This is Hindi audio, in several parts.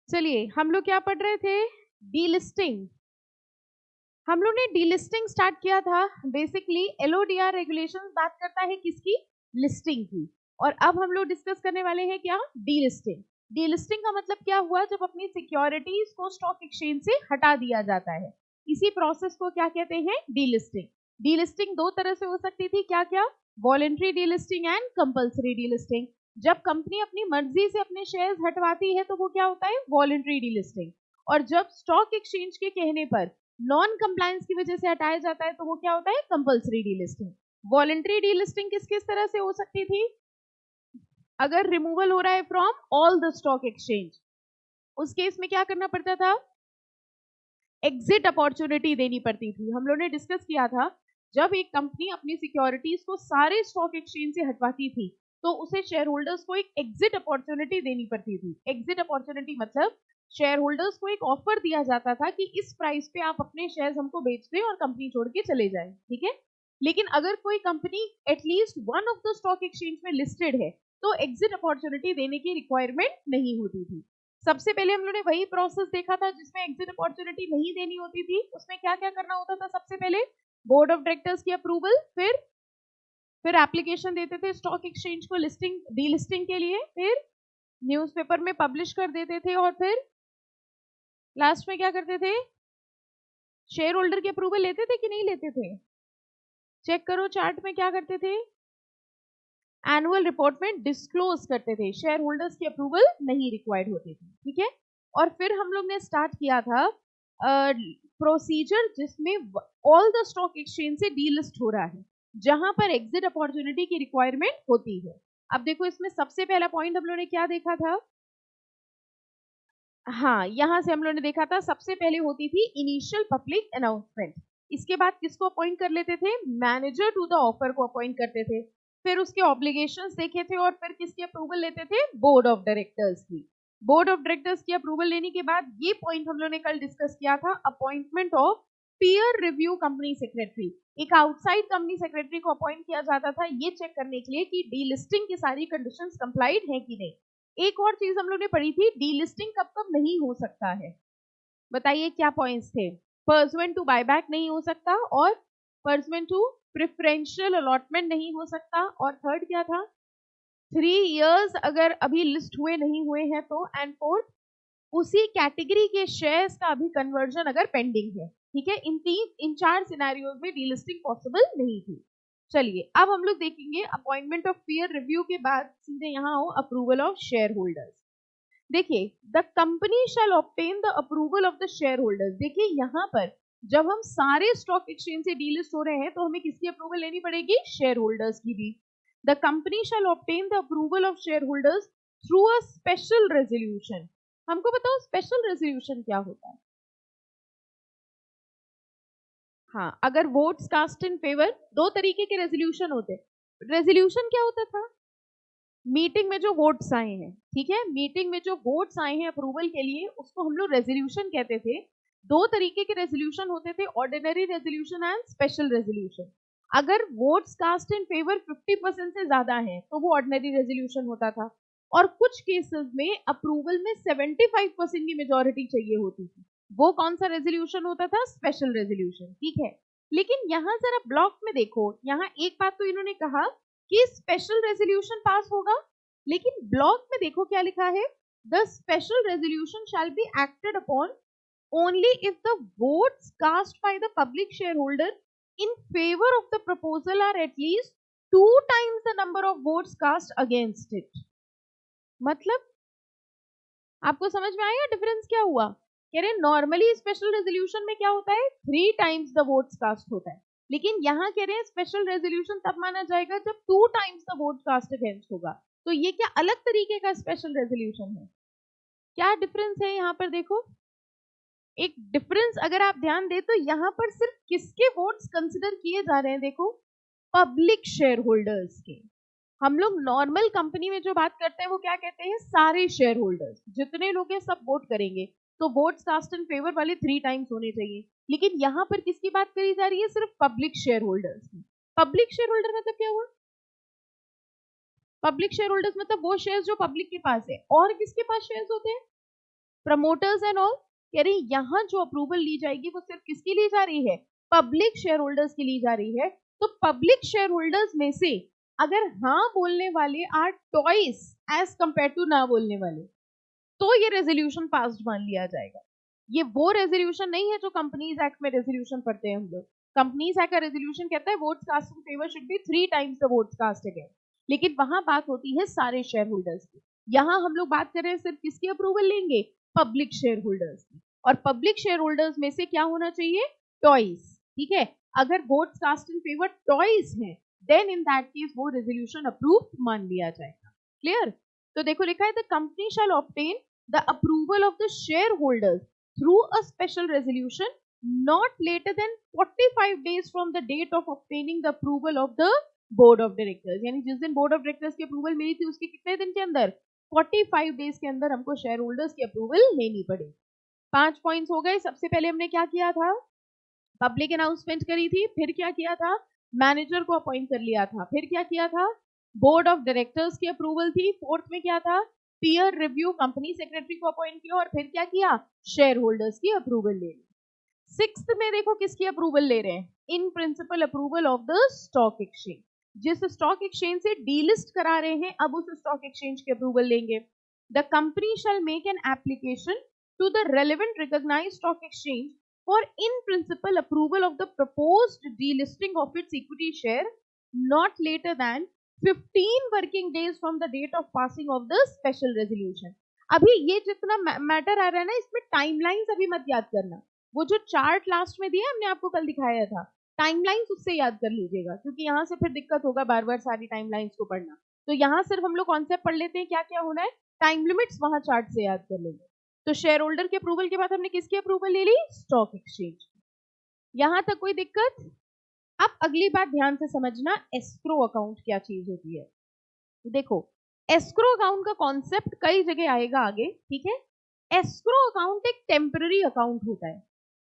चलिए हम लोग क्या पढ़ रहे थे, डीलिस्टिंग। हम लोग ने डीलिस्टिंग स्टार्ट किया था। बेसिकली एलओडीआर रेगुलेशंस बात करता है किसकी, लिस्टिंग की। और अब हम लोग डिस्कस करने वाले हैं क्या, डीलिस्टिंग। डीलिस्टिंग का मतलब क्या हुआ, जब अपनी सिक्योरिटीज को स्टॉक एक्सचेंज से हटा दिया जाता है, इसी प्रोसेस को क्या कहते हैं, डीलिस्टिंग। डीलिस्टिंग दो तरह से हो सकती थी, क्या क्या, voluntary delisting and compulsory delisting. जब कंपनी अपनी मर्जी से अपने शेयर्स हटवाती है तो वो क्या होता है, वॉलेंट्री डीलिस्टिंग। और जब स्टॉक एक्सचेंज के कहने पर नॉन कंप्लायंस की वजह से हटाया जाता है तो वो क्या होता है, कंपल्सरी डीलिस्टिंग। वॉलेंट्री डीलिस्टिंग किस किस तरह से हो सकती थी, अगर रिमूवल हो रहा है from all the stock exchange, उस केस में क्या करना पड़ता था, एग्जिट अपॉर्चुनिटी देनी पड़ती थी। हम लोगों ने डिस्कस किया था, जब एक कंपनी अपनी सिक्योरिटीज को सारे स्टॉक एक्सचेंज से हटवाती थी तो उसे शेयर होल्डर्स को एक एग्जिट अपॉर्चुनिटी देनी पड़ती थी। एग्जिट अपॉर्चुनिटी मतलब शेयर होल्डर्स को एक ऑफर दिया जाता था कि इस प्राइस पे आप अपने शेयर्स हमको बेच दें और कंपनी छोड़ के चले जाएं, ठीक है। लेकिन अगर कोई company at least one of the stock exchange में लिस्टेड है तो एग्जिट अपॉर्चुनिटी देने की रिक्वायरमेंट नहीं होती थी। सबसे पहले हम लोगों ने वही प्रोसेस देखा था जिसमें एग्जिट अपॉर्चुनिटी नहीं देनी होती थी। उसमें क्या क्या करना होता था, सबसे पहले बोर्ड ऑफ डायरेक्टर्स की अप्रूवल, फिर एप्लीकेशन देते थे स्टॉक एक्सचेंज को लिस्टिंग डीलिस्टिंग के लिए, फिर न्यूज़पेपर में पब्लिश कर देते थे, और फिर लास्ट में क्या करते थे, शेयर होल्डर की अप्रूवल लेते थे कि नहीं लेते थे, चेक करो चार्ट में क्या करते थे, एनुअल रिपोर्ट में डिस्क्लोज करते थे, शेयर होल्डर्स की अप्रूवल नहीं रिक्वायर्ड होती थी, ठीक है। और फिर हम लोग ने स्टार्ट किया था प्रोसीजर जिसमें ऑल द स्टॉक एक्सचेंज से डीलिस्ट हो रहा है, जहां पर एग्जिट अपॉर्चुनिटी की रिक्वायरमेंट होती है। अब देखो इसमें सबसे पहला पॉइंट हम लोगों ने क्या देखा था, हाँ यहां से हम लोगों ने देखा था सबसे पहले होती थी इनिशियल पब्लिक अनाउंसमेंट। इसके बाद किसको अपॉइंट कर लेते थे, मैनेजर टू द ऑफर को अपॉइंट करते थे। फिर उसके ऑब्लिगेशंस देखे थे और फिर किसकी अप्रूवल लेते थे, बोर्ड ऑफ डायरेक्टर्स की। बोर्ड ऑफ डायरेक्टर्स की अप्रूवल लेने के बाद ये पॉइंट हम लोगों ने कल डिस्कस किया था, appointment of peer review company secretary. एक आउटसाइड कंपनी सेक्रेटरी को अपॉइंट किया जाता था ये चेक करने के लिए कि डीलिस्टिंग की सारी कंडीशंस कंप्लाइड है कि नहीं। एक और चीज हम लोग ने पढ़ी थी, डीलिस्टिंग कब कब नहीं हो सकता है, बताइए क्या पॉइंट्स थे, पर्सुएंट टू बायबैक नहीं हो सकता, और पर्सुएंट टू प्रेफरेंशियल अलॉटमेंट नहीं हो सकता, और थर्ड क्या था, 3 इयर्स अगर अभी लिस्ट हुए नहीं हुए हैं तो, एंड फोर्थ उसी कैटेगरी के शेयर्स का अभी कन्वर्जन अगर पेंडिंग है, ठीक है। इन 4 सिनेरियोज में डीलिस्टिंग पॉसिबल नहीं थी। चलिए अब हम लोग देखेंगे अपॉइंटमेंट ऑफ पीयर रिव्यू के बाद सीधे यहाँ हो अप्रूवल ऑफ शेयर होल्डर्स। देखिए the company shall obtain the approval of the share holders. देखिए यहाँ पर जब हम सारे स्टॉक एक्सचेंज से डीलिस्ट हो रहे हैं तो हमें किसकी अप्रूवल लेनी पड़ेगी, शेयर होल्डर्स की भी। The company shall obtain the approval of share holders through a special resolution. हमको बताओ स्पेशल रेजोल्यूशन क्या होता है। हाँ, अगर वोट्स कास्ट इन फेवर, दो तरीके के रेजोल्यूशन होते हैं। रेजोल्यूशन क्या होता था, मीटिंग में जो वोट्स आए हैं, ठीक है, मीटिंग में जो वोट्स आए हैं अप्रूवल के लिए उसको हम लोग रेजोल्यूशन कहते थे। दो तरीके के रेजोल्यूशन होते थे, ordinary resolution and special resolution. अगर वोट्स कास्ट इन फेवर 50% से ज्यादा हैं तो वो ऑर्डिनरी रेजोल्यूशन होता था, और कुछ केसेस में अप्रूवल में 75% की मेजोरिटी चाहिए होती थी, वो कौन सा रेजोल्यूशन होता था, स्पेशल रेजोल्यूशन, ठीक है। लेकिन यहाँ जरा ब्लॉक में देखो, यहाँ एक बात तो इन्होंने कहा कि स्पेशल रेजोल्यूशन पास होगा, लेकिन ब्लॉक में देखो क्या लिखा है, the special resolution shall be acted upon only if the votes cast by the public shareholder in favor of the proposal are at least 2 times the number of votes cast against it। मतलब आपको समझ में आया डिफरेंस क्या हुआ, कह रहे नॉर्मली स्पेशल रेजोल्यूशन में क्या होता है, 3 times द वोट्स कास्ट होता है, लेकिन यहाँ कह रहे हैं स्पेशल रेजोल्यूशन तब माना जाएगा जब 2 times the vote cast against होगा। तो ये क्या अलग तरीके का स्पेशल रेजोल्यूशन है, क्या डिफरेंस है यहाँ पर देखो। एक डिफरेंस अगर आप ध्यान दें तो यहाँ पर सिर्फ किसके वोट्स कंसिडर किए जा रहे हैं, देखो पब्लिक शेयर होल्डर्स के। हम लोग नॉर्मल कंपनी में जो बात करते हैं वो क्या कहते हैं, सारे शेयर होल्डर्स जितने लोग हैं सब वोट करेंगे, तो वोट्स कास्ट इन फेवर वाले 3 times होने चाहिए। लेकिन यहाँ पर किसकी बात करी जा रही है, सिर्फ पब्लिक शेयर होल्डर्स की। पब्लिक शेयर होल्डर मतलब क्या हुआ, पब्लिक शेयर होल्डर्स मतलब वो शेयर्स जो पब्लिक के पास है, और किसके पास शेयर्स होते हैं, प्रमोटर्स एंड ऑल, कह रही यहाँ जो अप्रूवल ली जाएगी वो सिर्फ किसकी ली जा रही है, पब्लिक शेयर होल्डर्स की ली जा रही है। तो पब्लिक शेयर होल्डर्स में से अगर हाँ बोलने वाले are twice as compare to ना बोलने वाले, तो ये रेजोल्यूशन पास्ड मान लिया जाएगा। ये वो रेजोल्यूशन नहीं है जो कंपनीज एक्ट में रेजोल्यूशन पढ़ते हैं हम लोग। कंपनीज एक्ट का रेजोल्यूशन कहता है votes cast in favour should be 3 times the votes cast again, लेकिन वहां बात होती है सारे शेयर होल्डर्स की। यहाँ हम लोग बात कर रहे हैं सिर्फ किसकी अप्रूवल लेंगे, पब्लिक शेयर होल्डर्स की। और पब्लिक शेयर होल्डर्स में से क्या होना चाहिए, टॉइस, ठीक है। अगर votes cast in favour twice है, देन इन दैट केस वो रेजोल्यूशन अप्रूव मान लिया जाएगा। क्लियर? तो देखो लिखा है the company shall obtain the approval of the share holders through a special resolution not later than 45 days from the date of obtaining the approval of the board of directors। यानी जिस दिन बोर्ड ऑफ डायरेक्टर्स की अप्रूवल मिली थी उसके कितने दिन के अंदर, 45 डेज के अंदर हमको शेयर होल्डर्स की अप्रूवल लेनी पड़ेगी। 5 पॉइंट्स हो गए। सबसे पहले हमने क्या किया था, पब्लिक अनाउंसमेंट करी थी, फिर क्या किया था, मैनेजर को अपॉइंट कर लिया था, फिर क्या किया था, बोर्ड ऑफ डायरेक्टर्स की अप्रूवल थी, फोर्थ में क्या था, पीयर रिव्यू कंपनी सेक्रेटरी को अपॉइंट किया, और फिर क्या किया, शेयर होल्डर्स की अप्रूवल ले ली। सिक्स्थ में देखो किसकी अप्रूवल ले रहे हैं, in principle approval of the stock exchange. जिस स्टॉक एक्सचेंज से डीलिस्ट करा रहे हैं अब उस स्टॉक एक्सचेंज की अप्रूवल लेंगे। The company shall make an application to the relevant recognised stock exchange for in principle approval of the proposed delisting of its equity share not later than 15 working days from the date of passing of the special resolution. अभी ये जितना मैटर आ रहा है ना, इसमें टाइमलाइंस अभी मत याद करना। वो जो चार्ट लास्ट में दिया हमने आपको कल दिखाया था, टाइमलाइंस उससे याद कर लीजिएगा, क्योंकि यहाँ से फिर दिक्कत होगा बार बार सारी टाइमलाइंस को पढ़ना। तो यहाँ सिर्फ हम लोग कॉन्सेप्ट पढ़ लेते हैं क्या क्या होना है, टाइम लिमिट्स वहां चार्ट से याद कर लेंगे। तो शेयर होल्डर के अप्रूवल के बाद हमने किसकी अप्रूवल ले ली, स्टॉक एक्सचेंज। यहां तक कोई दिक्कत? अब अगली बात ध्यान से समझना, एस्क्रो अकाउंट क्या चीज होती है। देखो एस्क्रो अकाउंट का कॉन्सेप्ट कई जगह आएगा आगे, ठीक है। एस्क्रो अकाउंट एक टेम्पररी अकाउंट होता है,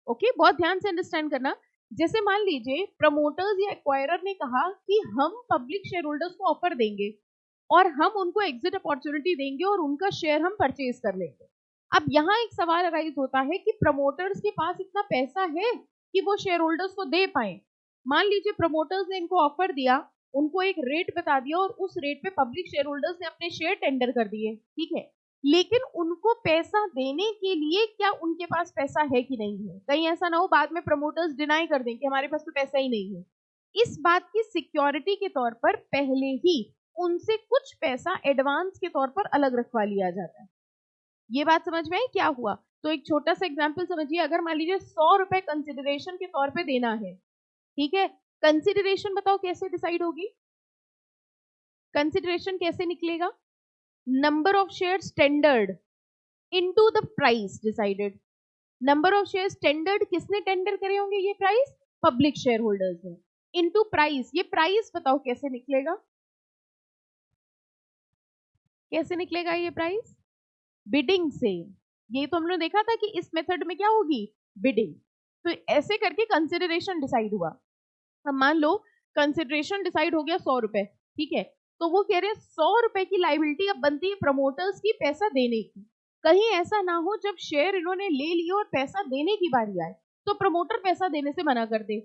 ओके बहुत ध्यान से अंडरस्टैंड करना। जैसे मान लीजिए प्रमोटर्स या एक्वायरर ने कहा कि हम पब्लिक शेयर होल्डर्स को ऑफर देंगे और हम उनको एग्जिट अपॉर्चुनिटी देंगे और उनका शेयर हम परचेज कर लेंगे। अब यहाँ एक सवाल अराइज होता है कि प्रमोटर्स के पास इतना पैसा है कि वो शेयर होल्डर्स को दे पाए। मान लीजिए प्रमोटर्स ने इनको ऑफर दिया, उनको एक रेट बता दिया और उस रेट पे पब्लिक शेयर होल्डर्स ने अपने शेयर टेंडर कर दिए, ठीक है। लेकिन उनको पैसा देने के लिए क्या उनके पास पैसा है कि नहीं है, कहीं ऐसा ना हो बाद में प्रमोटर्स डिनाई कर दें कि हमारे पास तो पैसा ही नहीं है। इस बात की सिक्योरिटी के तौर पर पहले ही उनसे कुछ पैसा एडवांस के तौर पर अलग रखवा लिया जाता है। ये बात समझ में आई क्या हुआ? तो एक छोटा सा एग्जांपल समझिए, अगर मान लीजिए 100 रुपए कंसिडरेशन के तौर पे देना है, ठीक है। कंसिडरेशन बताओ कैसे डिसाइड होगी, कंसिडरेशन कैसे निकलेगा, number of shares tendered into the price decided. Number of shares tendered, किसने टेंडर करे होंगे ये प्राइस, पब्लिक शेयर होल्डर्स ने, इनटू प्राइस। ये प्राइस बताओ कैसे निकलेगा, कैसे निकलेगा ये प्राइस, बिडिंग से। ये तो हमने देखा था कि इस मेथड में क्या होगी, बिडिंग। तो ऐसे करके कंसिडरेशन डिसाइड हुआ। अब मान लो कंसिडरेशन डिसाइड हो गया 100 रुपए, ठीक है। तो वो कह रहे हैं 100 रुपए की लायबिलिटी अब बनती है प्रमोटर्स की पैसा देने की। कहीं ऐसा ना हो जब शेयर इन्होंने ले लिए और पैसा देने की बारी आए तो प्रमोटर पैसा देने से मना कर दे।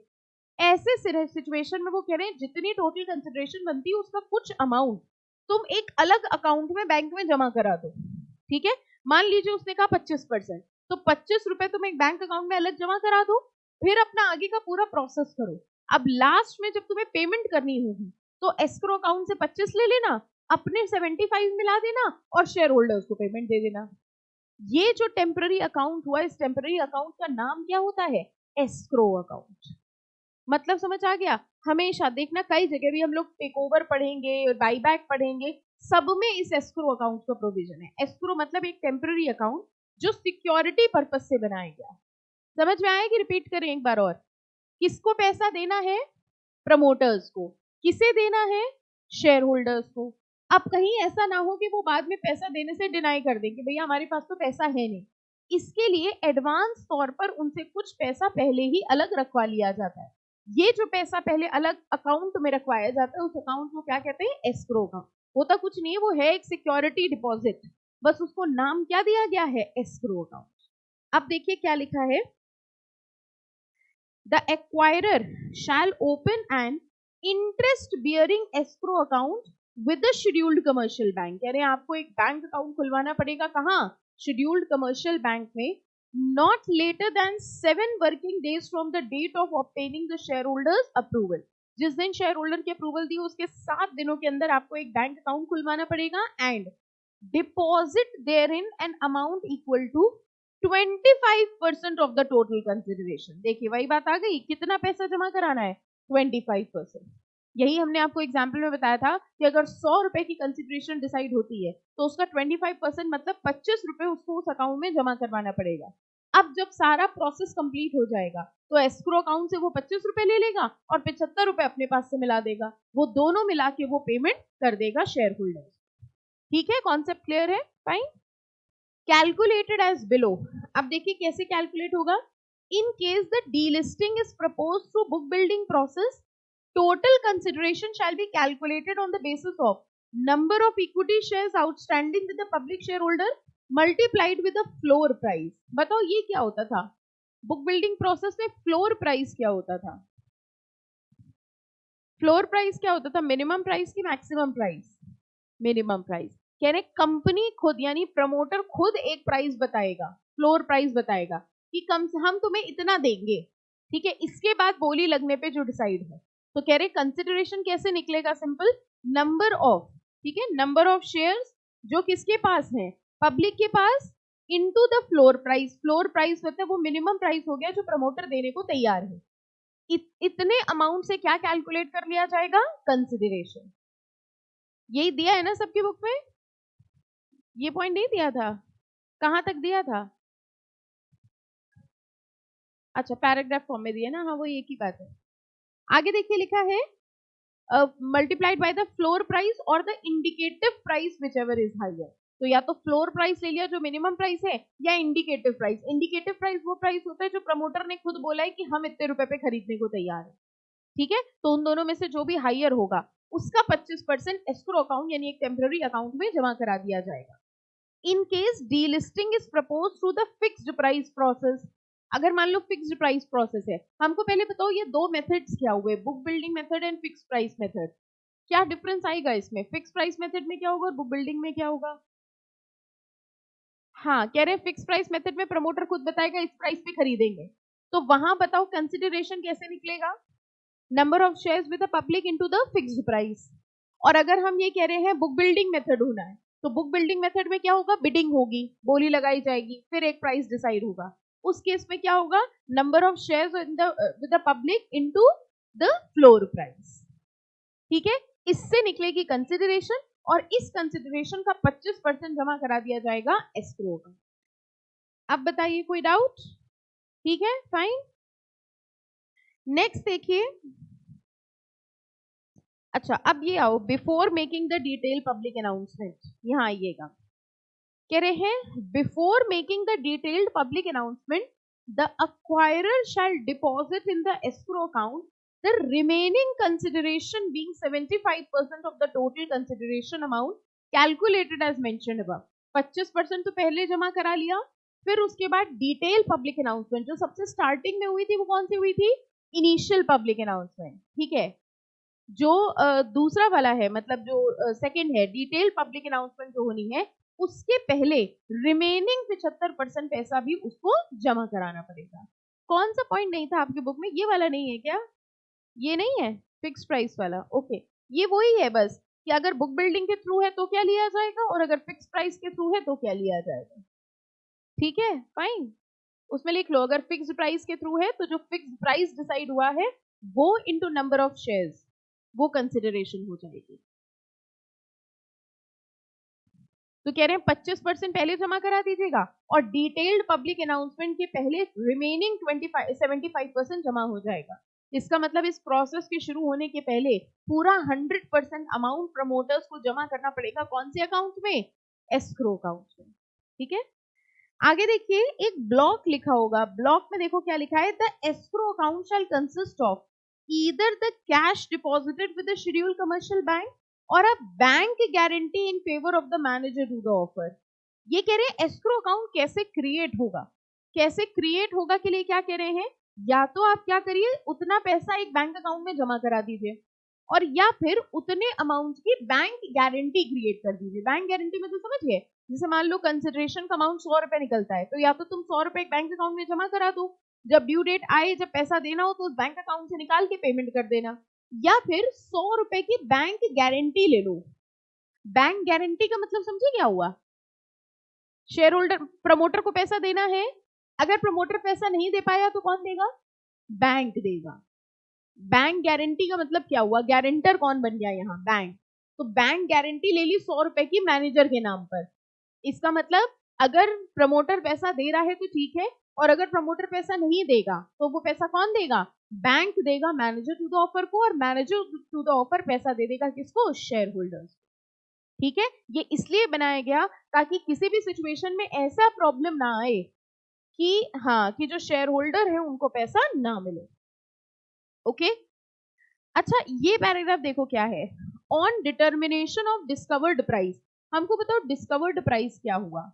ऐसे सिचुएशन में वो कह रहे हैं जितनी टोटल कंसिडरेशन बनती है उसका कुछ अमाउंट तुम एक अलग अकाउंट में बैंक में जमा करा दो, ठीक है। मान लीजिए उसने कहा 25%, तो 25 रुपए तुम एक बैंक अकाउंट में अलग जमा करा दो, फिर अपना आगे का पूरा प्रोसेस करो। अब लास्ट में जब तुम्हें पेमेंट करनी होगी तो एस्क्रो अकाउंट से 25 ले लेना, अपने 75 मिला देना और शेयर होल्डर्स को पेमेंट दे देना। ये जो टेम्पररी अकाउंट हुआ, इस टेम्पररी अकाउंट का नाम क्या होता है, एस्क्रो अकाउंट। मतलब समझ आ गया? हमेशा देखना कई जगह भी हम लोग टेक ओवर पढ़ेंगे, बाईबैक पढ़ेंगे, सब में इस एस्क्रो अकाउंट का प्रोविजन है। एस्क्रो मतलब एक टेम्पररी अकाउंट जो सिक्योरिटी पर्पज से बनाया गया। समझ में आया कि रिपीट करें एक बार और? किसको पैसा देना है, प्रमोटर्स को। किसे देना है, शेयर होल्डर्स को। अब कहीं ऐसा ना हो कि वो बाद में पैसा देने से डिनाई कर दें कि भैया हमारे पास तो पैसा है नहीं। इसके लिए एडवांस तौर पर उनसे कुछ पैसा पहले ही अलग रखवा लिया जाता है। ये जो पैसा पहले अलग अकाउंट में रखवाया जाता है उस अकाउंट को क्या कहते हैं, एस्क्रो अकाउंट। होता कुछ नहीं है, वो है एक सिक्योरिटी डिपॉजिट। बस उसको नाम क्या दिया गया है, एस्क्रो अकाउंट। अब देखिए क्या लिखा है, the acquirer shall open an interest bearing escrow account with the scheduled commercial bank. कह रहे हैं आपको एक बैंक अकाउंट खुलवाना पड़ेगा, कहाँ, शेड्यूल्ड कमर्शियल बैंक में, not later than 7 working days from the date of obtaining the share holders approval. जिस दिन शेयर होल्डर की अप्रूवल दी उसके 7 दिनों के अंदर आपको एक बैंक अकाउंट खुलवाना पड़ेगा, and deposit there in an amount equal to 25% of the total consideration. देखिए वही बात आ गई, कितना पैसा जमा कराना है, 25%। यही हमने आपको एग्जाम्पल में बताया था कि अगर 100 रुपए की कंसिडरेशन डिसाइड होती है तो उसका 25% मतलब 25 रुपए उसको उस अकाउंट में जमा करवाना पड़ेगा। अब जब सारा प्रोसेस कंप्लीट हो जाएगा तो एस्क्रो अकाउंट से वो 25 रुपए ले लेगा और 75 रुपए अपने पास से मिला देगा, वो दोनों मिला के वो पेमेंट कर देगा शेयर होल्डर। ठीक है, कॉन्सेप्ट क्लियर है, फाइन। Calculated as below. अब देखिए कैसे कैलकुलेट होगा, in case the delisting is proposed through book building process, total consideration shall be calculated on the basis of number of equity shares outstanding with the public shareholder multiplied with the floor price। बताओ ये क्या होता था, बुक बिल्डिंग प्रोसेस में फ्लोर प्राइस क्या होता था, फ्लोर प्राइस क्या होता था, मिनिमम प्राइस की मैक्सिमम प्राइस, मिनिमम प्राइस। कह रहे कंपनी खुद यानी प्रमोटर खुद एक प्राइस बताएगा, फ्लोर प्राइस बताएगा कि कम से हम तुम्हें इतना देंगे, ठीक है, इसके बाद बोली लगने पे जो डिसाइड है। तो कह रहे कंसिडरेशन कैसे निकलेगा, सिंपल, नंबर ऑफ, ठीक है, नंबर ऑफ शेयर्स जो किसके पास है, पब्लिक के पास, into the floor price. Floor price मतलब वो मिनिमम प्राइस हो गया जो प्रमोटर देने को तैयार है। इतने अमाउंट से क्या कैलकुलेट कर लिया जाएगा, कंसिडरेशन। यही दिया है ना सबकी बुक में, ये पॉइंट नहीं दिया था, कहां तक दिया था, अच्छा पैराग्राफ फॉर्म में दिया ना, हाँ वो एक ही बात है। आगे देखिए लिखा है multiplied by the floor price और the indicative price whichever is higher. तो या तो फ्लोर प्राइस ले लिया जो मिनिमम प्राइस है, या इंडिकेटिव प्राइस। इंडिकेटिव प्राइस वो प्राइस होता है जो प्रमोटर ने खुद बोला है कि हम इतने रुपए पे खरीदने को तैयार है, ठीक है। तो उन दोनों में से जो भी हायर होगा उसका 25% एस्क्रो अकाउंट यानी एक टेम्पररी अकाउंट में जमा करा दिया जाएगा। इन case delisting is proposed through the fixed price process. अगर मान लो फिक्स्ड प्राइस प्रोसेस है, हमको पहले बताओ ये दो मेथड्स क्या हुए, book building method and fix price method. क्या डिफरेंस आएगा इसमें, फिक्स प्राइस मेथड में क्या होगा और बुक बिल्डिंग में क्या होगा। हाँ कह रहे फिक्स प्राइस मेथड में प्रमोटर खुद बताएगा इस प्राइस पे खरीदेंगे, तो वहां बताओ कंसिडरेशन कैसे निकलेगा, number of shares with the public into the fixed price. और अगर हम ये कह रहे हैं बुक बिल्डिंग मेथड होना है, तो बुक बिल्डिंग मेथड में क्या होगा, बिडिंग होगी, बोली लगाई जाएगी, फिर एक प्राइस डिसाइड होगा। उस केस में क्या होगा, number of shares with the public into the floor price, ठीक है। इससे निकलेगी कंसिडरेशन और इस कंसिडरेशन का 25% जमा करा दिया जाएगा एस्क्रो का। अब बताइए कोई डाउट, ठीक है, फाइन। नेक्स्ट देखिए, अच्छा अब ये आओ, before making the detail public announcement, यहां आइएगा। कह रहे हैं before making the detailed public announcement the acquirer shall deposit in the escrow account the remaining consideration being 75% of the total consideration amount calculated as mentioned above. 25% तो पहले जमा करा लिया, फिर उसके बाद डिटेल पब्लिक अनाउंसमेंट जो सबसे स्टार्टिंग में हुई थी वो कौन सी हुई थी, इनिशियल पब्लिक अनाउंसमेंट, ठीक है। जो दूसरा वाला है मतलब जो सेकंड है डिटेल पब्लिक अनाउंसमेंट जो होनी है, उसके पहले रिमेनिंग 75% पैसा भी उसको जमा कराना पड़ेगा। कौन सा पॉइंट नहीं था आपकी बुक में, ये वाला नहीं है क्या, ये नहीं है फिक्स प्राइस वाला, ओके। ये वही है बस कि अगर बुक बिल्डिंग के थ्रू है तो क्या लिया जाएगा और अगर फिक्स प्राइस के थ्रू है तो क्या लिया जाएगा, ठीक है, फाइन। उसमें लिख लो अगर फिक्स प्राइस के थ्रू है तो जो फिक्स प्राइस डिसाइड हुआ है वो इनटू नंबर ऑफ शेयर्स वो कंसिडरेशन हो जाएगी। तो कह रहे हैं 25% पहले जमा करा दीजिएगा और डिटेल्ड पब्लिक अनाउंसमेंट के पहले रिमेनिंग 75% जमा हो जाएगा। इसका मतलब इस प्रोसेस के शुरू होने के पहले पूरा 100% अमाउंट प्रमोटर्स को जमा करना पड़ेगा, कौन से अकाउंट में, एस्क्रो अकाउंट में, ठीक है। आगे देखिए एक ब्लॉक लिखा होगा, ब्लॉक में देखो क्या लिखा है, the escrow account shell consist of either the cash deposited with the scheduled commercial bank or a bank guarantee in favor of the manager to the offer। ये कह रहे हैं एस्क्रो अकाउंट कैसे क्रिएट होगा, कैसे क्रिएट होगा के लिए क्या कह रहे हैं, या तो आप क्या करिए उतना पैसा एक बैंक अकाउंट में जमा करा दीजिए, और या फिर उतने अमाउंट की बैंक गारंटी क्रिएट कर दीजिए। बैंक गारंटी में तो समझिए, जैसे मान लो कंसिडरेशन का अमाउंट 100 रुपए निकलता है, तो या तो तुम 100 रुपए एक बैंक अकाउंट में जमा करा दो, जब ड्यू डेट आए, जब पैसा देना हो तो उस बैंक अकाउंट से निकाल के पेमेंट कर देना, या फिर 100 रुपए की बैंक गारंटी ले लो। बैंक गारंटी का मतलब समझे क्या हुआ, शेयर होल्डर प्रमोटर को पैसा देना है, अगर प्रमोटर पैसा नहीं दे पाया तो कौन देगा, बैंक देगा। बैंक गारंटी का मतलब क्या हुआ, गारंटर कौन बन गया यहाँ, बैंक। तो बैंक गारंटी ले ली 100 रुपए की मैनेजर के नाम पर। इसका मतलब अगर प्रमोटर पैसा दे रहा है तो ठीक है, और अगर प्रमोटर पैसा नहीं देगा तो वो पैसा कौन देगा, बैंक देगा मैनेजर टू द ऑफर को, और मैनेजर टू द ऑफर पैसा दे देगा किसको, शेयर होल्डर्स। ठीक है, ये इसलिए बनाया गया ताकि किसी भी सिचुएशन में ऐसा प्रॉब्लम ना आए कि हाँ कि जो शेयर होल्डर है उनको पैसा ना मिले। ओके, अच्छा ये पैराग्राफ देखो क्या है, on determination of discovered price. हमको बताओ डिस्कवर्ड प्राइस क्या हुआ,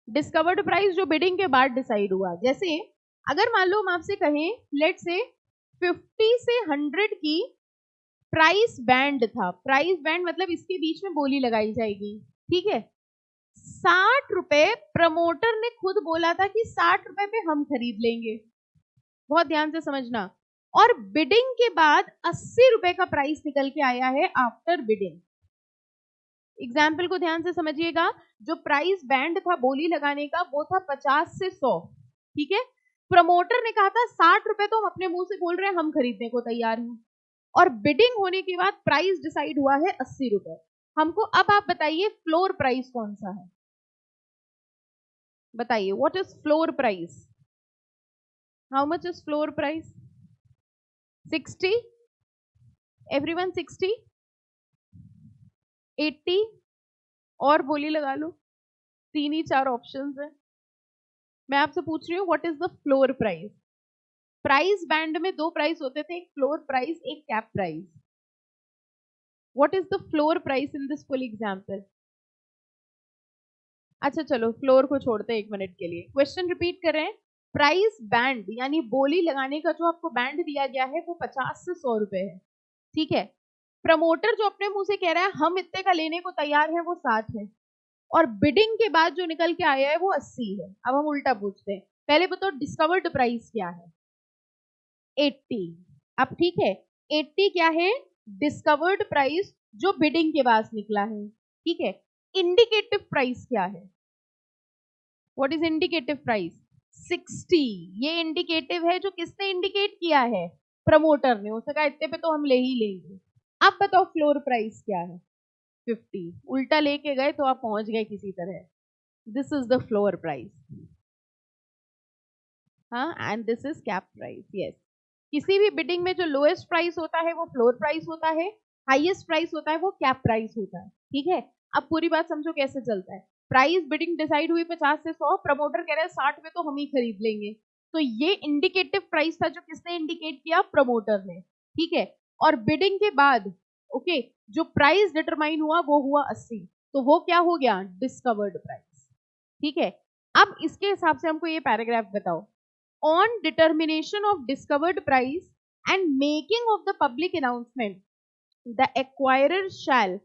डिस्कवर्ड प्राइस जो बिडिंग के बाद डिसाइड हुआ। जैसे अगर मान लो हम आपसे कहें लेट से 50 से 100 की प्राइस बैंड था, प्राइस बैंड मतलब इसके बीच में बोली लगाई जाएगी, ठीक है। 60 रुपए प्रमोटर ने खुद बोला था कि 60 रुपए पे हम खरीद लेंगे, बहुत ध्यान से समझना, और बिडिंग के बाद 80 रुपए का प्राइस निकल के आया है आफ्टर बिडिंग। एग्जाम्पल को ध्यान से समझिएगा, जो प्राइस बैंड था बोली लगाने का वो था 50 से 100, ठीक है। प्रमोटर ने कहा था 60 रुपए तो हम अपने मुंह से बोल रहे हैं हम खरीदने को तैयार हैं, और बिडिंग होने के बाद प्राइस डिसाइड हुआ है 80 रुपए। हमको अब आप बताइए फ्लोर प्राइस कौन सा है, बताइए what is floor price, how much is floor price, 60, everyone 60, 80, और बोली लगा लो, 3 ही 4 ऑप्शंस है। मैं आपसे पूछ रही हूँ what is the floor price. Price band में 2 प्राइस होते थे, एक फ्लोर प्राइस एक cap price. What is the floor price in this full example. अच्छा चलो फ्लोर को छोड़ते हैं 1 मिनट के लिए, क्वेश्चन रिपीट कर रहे हैं। प्राइस बैंड यानी बोली लगाने का जो आपको बैंड दिया गया है वो 50 से 100 रुपए है, ठीक है। प्रमोटर जो अपने मुंह से कह रहा है हम इतने का लेने को तैयार है वो 60 है, और बिडिंग के बाद जो निकल के आया है वो 80 है। अब हम उल्टा पूछते हैं, पहले बताओ डिस्कवर्ड प्राइस क्या है, 80। अब ठीक है, 80 क्या है, डिस्कवर्ड प्राइस जो बिडिंग के बाद निकला है, ठीक है। इंडिकेटिव प्राइस क्या है, व्हाट इज इंडिकेटिव प्राइस, 60। ये इंडिकेटिव है जो किसने इंडिकेट किया है, प्रमोटर ने, उसने कहा इतने पे तो हम ले ही लेंगे। अब बताओ फ्लोर प्राइस क्या है, 50। उल्टा लेके गए तो आप पहुंच गए किसी तरह, this is the floor price, हाँ, and this is cap price, yes. किसी भी बिडिंग में जो लोएस्ट प्राइस होता है वो फ्लोर प्राइस होता है, हाईएस्ट प्राइस होता है वो कैप प्राइस होता है, ठीक है। अब पूरी बात समझो कैसे चलता है। प्राइस बिडिंग डिसाइड हुई 50 से 100, प्रमोटर कह रहे हैं 60 में तो हम ही खरीद लेंगे, तो ये इंडिकेटिव प्राइस था जो किसने इंडिकेट किया, प्रमोटर ने, ठीक है। और बिडिंग के बाद ओके जो प्राइस डिटरमाइन हुआ वो हुआ 80, तो वो क्या हो गया, डिस्कवर्ड प्राइस, ठीक है। अब इसके हिसाब से हमको ये पैराग्राफ बताओ, on determination of discovered price and making of the public announcement the acquirer shall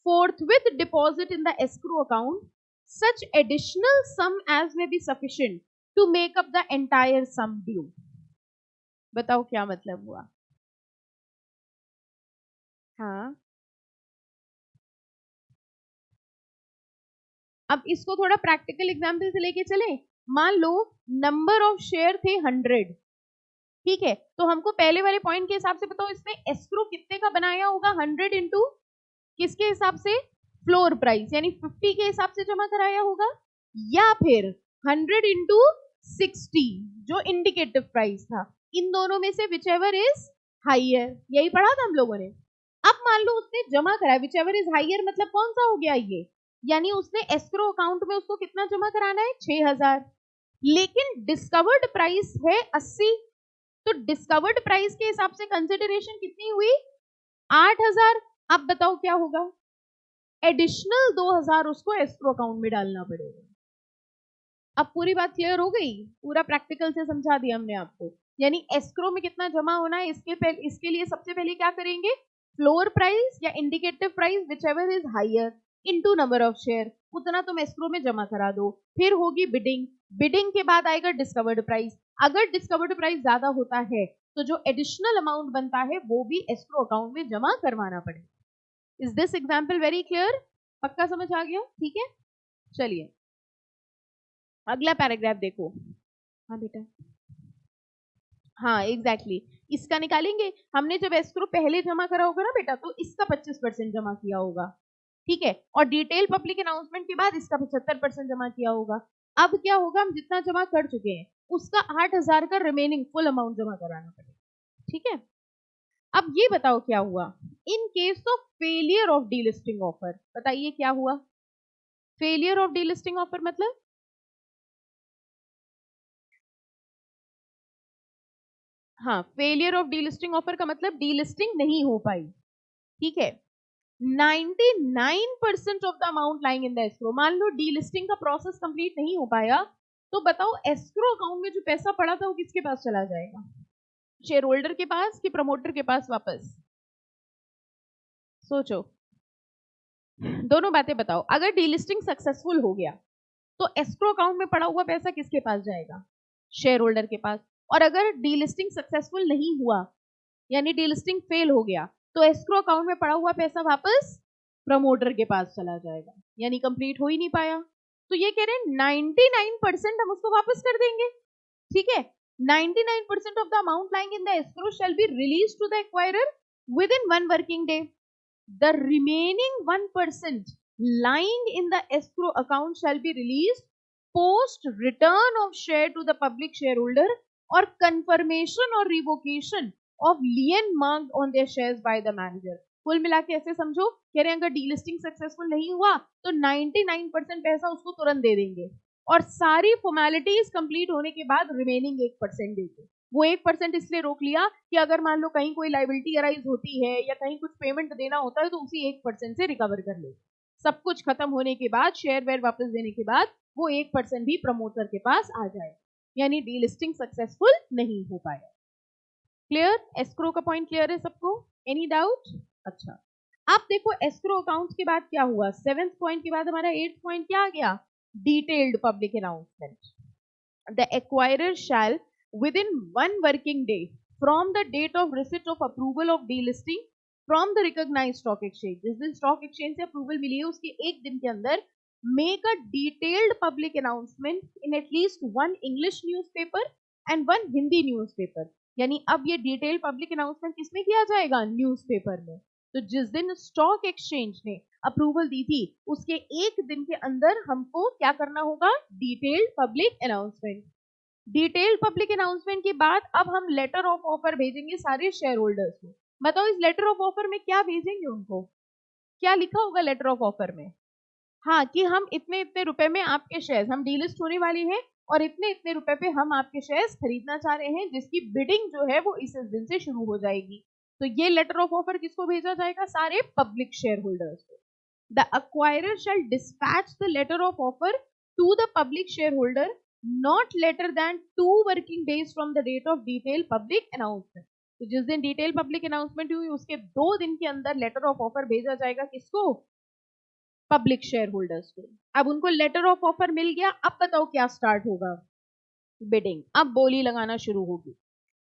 forthwith deposit in the escrow account such additional sum as may be sufficient to make up the entire sum due। बताओ क्या मतलब हुआ, हाँ। अब इसको थोड़ा प्रैक्टिकल एग्जाम्पल से लेके चले। मान लो नंबर ऑफ शेयर थे 100, ठीक है। तो हमको पहले वाले पॉइंट के हिसाब से बताओ इसमें एस्क्रो कितने का बनाया होगा, 100 इंटू किसके हिसाब से, फ्लोर प्राइस यानी 50 के हिसाब से जमा कराया होगा, या फिर 100 इंटू 60 जो इंडिकेटिव प्राइस था। इन दोनों में से विचेवर इज हाइयर, यही पढ़ा था हम लोगों ने। अब मान लो उसने जमा कराया, विचेवर इज हाइयर मतलब कौन सा हो गया ये, यानी उसने एस्क्रो अकाउंट में उसको कितना जमा कराना है, 6000, लेकिन डिस्कवर्ड प्राइस है 80, तो डिस्कवर्ड प्राइस के हिसाब से कंसिडरेशन कितनी हुई, 8000। अब बताओ क्या होगा, एडिशनल 2000 उसको एस्क्रो अकाउंट में डालना पड़ेगा। अब पूरी बात क्लियर हो गई, पूरा प्रैक्टिकल से समझा दिया हमने आपको। यानी एस्क्रो में कितना जमा होना है, इसके लिए सबसे पहले क्या करेंगे, फ्लोर प्राइस या indicative price whichever is higher into number of share, उतना तुम एस्क्रो में जमा करा दो। फिर होगी बिडिंग, बिडिंग के बाद आएगा डिस्कवर्ड प्राइस। अगर डिस्कवर्ड प्राइस ज्यादा होता है तो जो एडिशनल अमाउंट बनता है वो भी एस्क्रो अकाउंट में जमा करवाना पड़ेगा। Is this example very clear? पक्का समझ आ गया? ठीक है, चलिए अगला पैराग्राफ देखो। हाँ बेटा, हाँ एग्जैक्टली इसका निकालेंगे। हमने जब एस्क्रो पहले जमा करा होगा ना बेटा, तो इसका 25% जमा किया होगा, ठीक है, और डिटेल पब्लिक अनाउंसमेंट के बाद इसका 75% जमा किया होगा। अब क्या होगा, हम जितना जमा कर चुके हैं उसका 8000 का रिमेनिंग फुल अमाउंट जमा कराना पड़ेगा, ठीक है। अब ये बताओ क्या हुआ in case of failure of delisting offer, बताइए क्या हुआ। फेलियर ऑफ डीलिस्टिंग ऑफर मतलब, हाँ फेलियर ऑफ डीलिस्टिंग ऑफर का मतलब डीलिस्टिंग नहीं हो पाई, ठीक है। 99% of the amount lying in the escrow, मान लो डीलिस्टिंग का प्रोसेस कंप्लीट नहीं हो पाया, तो बताओ एस्क्रो अकाउंट में जो पैसा पड़ा था वो किसके पास चला जाएगा, शेयर होल्डर के पास कि प्रमोटर के पास वापस? सोचो, दोनों बातें बताओ। अगर डीलिस्टिंग सक्सेसफुल हो गया तो एस्क्रो अकाउंट में पड़ा हुआ पैसा किसके पास जाएगा, शेयर होल्डर के पास। और अगर डीलिस्टिंग सक्सेसफुल नहीं हुआ यानी डीलिस्टिंग फेल हो गया तो एस्क्रो अकाउंट में पड़ा हुआ पैसा वापस प्रमोटर के पास चला जाएगा, यानी कंप्लीट हो ही नहीं पाया। तो ये कह रहे हैं 99% हम उसको वापस कर देंगे, ठीक है। 99% of the amount lying in the escrow shall be release to the acquirer within 1 working day. The remaining 1% lying in the escrow account shall be released post return of share to the public shareholder or confirmation or revocation of lien marked on their shares by the manager। कुल मिला के ऐसे समझो, कह रहे हैं अगर डीलिस्टिंग सक्सेसफुल नहीं हुआ तो 99% पैसा उसको तुरंत दे देंगे और सारी फॉर्मेलिटीज कंप्लीट होने के बाद रिमेनिंग 1% देंगे। वो 1% इसलिए रोक लिया कि अगर मान लो कहीं कोई लाइबिलिटी अराइज होती है या कहीं कुछ पेमेंट देना होता है तो उसी 1% से रिकवर कर ले। सब कुछ खत्म होने के बाद, शेयर वेयर वापस देने के बाद वो 1% भी प्रमोटर के पास आ जाए, यानी डीलिस्टिंग सक्सेसफुल नहीं हो पाया। क्लियर? एस्क्रो का पॉइंट क्लियर है सबको? Any doubt? अच्छा, अब देखो एस्क्रो अकाउंट्स के बाद क्या हुआ, 7th पॉइंट के बाद हमारा 8th पॉइंट क्या आ गया, detailed public announcement. The acquirer shall within 1 working day from the date of receipt of approval of delisting from the recognized stock exchange, जिस दिन स्टॉक एक्सचेंज से अप्रूवल मिली है उसके एक दिन के अंदर make a detailed public announcement in at least 1 English newspaper and 1 Hindi newspaper। यानी अब ये डिटेल पब्लिक अनाउंसमेंट किसमें किया जाएगा, न्यूज़पेपर में। तो जिस दिन स्टॉक एक्सचेंज ने अप्रूवल दी थी उसके एक दिन के अंदर हमको क्या करना होगा, detailed public announcement. Detailed public announcement के बाद अब हम लेटर ऑफ ऑफर भेजेंगे सारे शेयर होल्डर्स को। बताओ इस लेटर ऑफ ऑफर में क्या भेजेंगे उनको, क्या लिखा होगा लेटर ऑफ ऑफर में? हाँ, कि हम इतने इतने रुपए में आपके शेयर्स, हम डीलिस्ट होने वाली है और इतने इतने रुपए पे हम आपके शेयर्स खरीदना चाह रहे हैं, जिसकी बिडिंग जो है वो इस दिन से शुरू हो जाएगी। तो ये लेटर ऑफ ऑफर किसको भेजा जाएगा, सारे पब्लिक शेयर होल्डर्स को। The acquirer shall dispatch the letter of offer to the public share holder not later than 2 working days from the date of detailed public announcement। तो जिस दिन डिटेल पब्लिक अनाउंसमेंट हुई उसके 2 दिन के अंदर लेटर ऑफ ऑफर भेजा जाएगा, किसको, पब्लिक शेयर होल्डर्स को। अब उनको लेटर ऑफ ऑफर मिल गया, अब बताओ क्या स्टार्ट होगा, बिडिंग। अब बोली लगाना शुरू होगी।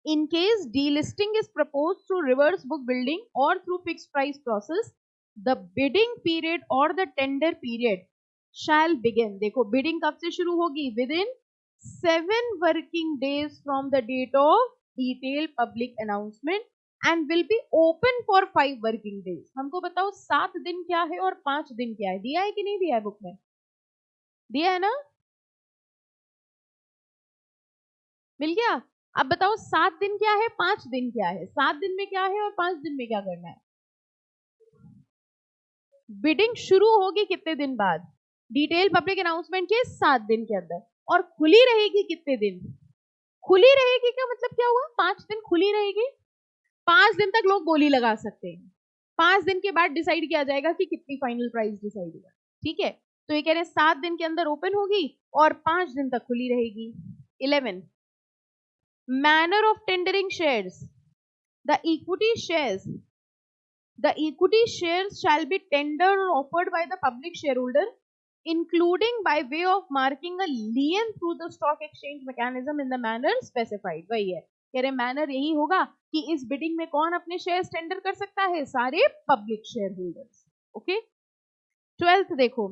In case delisting is propose through reverse book building और through fix price process, the bidding period और the tender period shall begin. देखो बिडिंग कब से शुरू होगी, within 7 working days from the date of detailed public announcement and will be open for 5 working days। हमको बताओ 7 दिन क्या है और 5 दिन क्या है, दिया है कि नहीं दिया है बुक में, दिया है ना, मिल गया। अब बताओ 7 दिन क्या है, 5 दिन क्या है, 7 दिन में क्या है और 5 दिन में क्या करना है। बिडिंग शुरू होगी कितने दिन बाद, डिटेल पब्लिक अनाउंसमेंट के 7 दिन के अंदर, और खुली रहेगी कितने दिन, खुली रहेगी का मतलब क्या हुआ, 5 दिन खुली रहेगी। 5 दिन तक लोग बोली लगा सकते हैं, 5 दिन के बाद डिसाइड किया जाएगा कि कितनी फाइनल प्राइस डिसाइड हुआ। ठीक है, तो ये कह रहे हैं 7 दिन के अंदर ओपन होगी और 5 दिन तक खुली रहेगी। 11 manner of tendering shares the equity shares The equity shares shall be tendered or offered by the public shareholder, including by way of marking a lien through the stock exchange mechanism in the manner specified. वही है, कह रहे मैनर यही होगा कि इस बिडिंग में कौन अपने शेयर्स टेंडर कर सकता है, सारे public share holders. Okay, 12th देखो,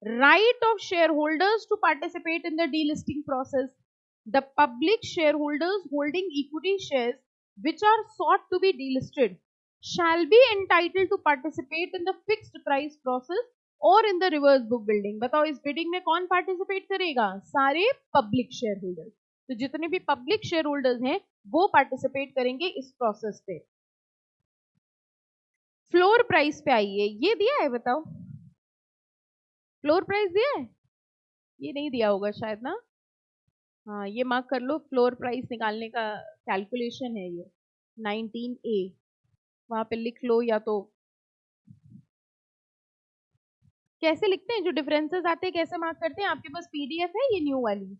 right of shareholders to participate in the delisting process. The public shareholders holding equity shares which are sought to be delisted shall be entitled to participate in the fixed price process or in the reverse book building. बताओ इस बिडिंग में कौन पार्टिसिपेट करेगा, सारे पब्लिक शेयर होल्डर्स। तो जितने भी पब्लिक शेयर होल्डर्स हैं वो पार्टिसिपेट करेंगे इस प्रोसेस पे। फ्लोर प्राइस पे आइए, ये दिया है बताओ, फ्लोर प्राइस दिया है, ये नहीं दिया होगा शायद ना, हाँ ये मार्क कर लो, फ्लोर प्राइस निकालने का कैलकुलेशन है ये 19A, वहां पे लिख लो, या तो कैसे लिखते हैं जो डिफरेंसेस आते हैं कैसे मार्क करते हैं, आपके पास पीडीएफ है ये न्यू वाली,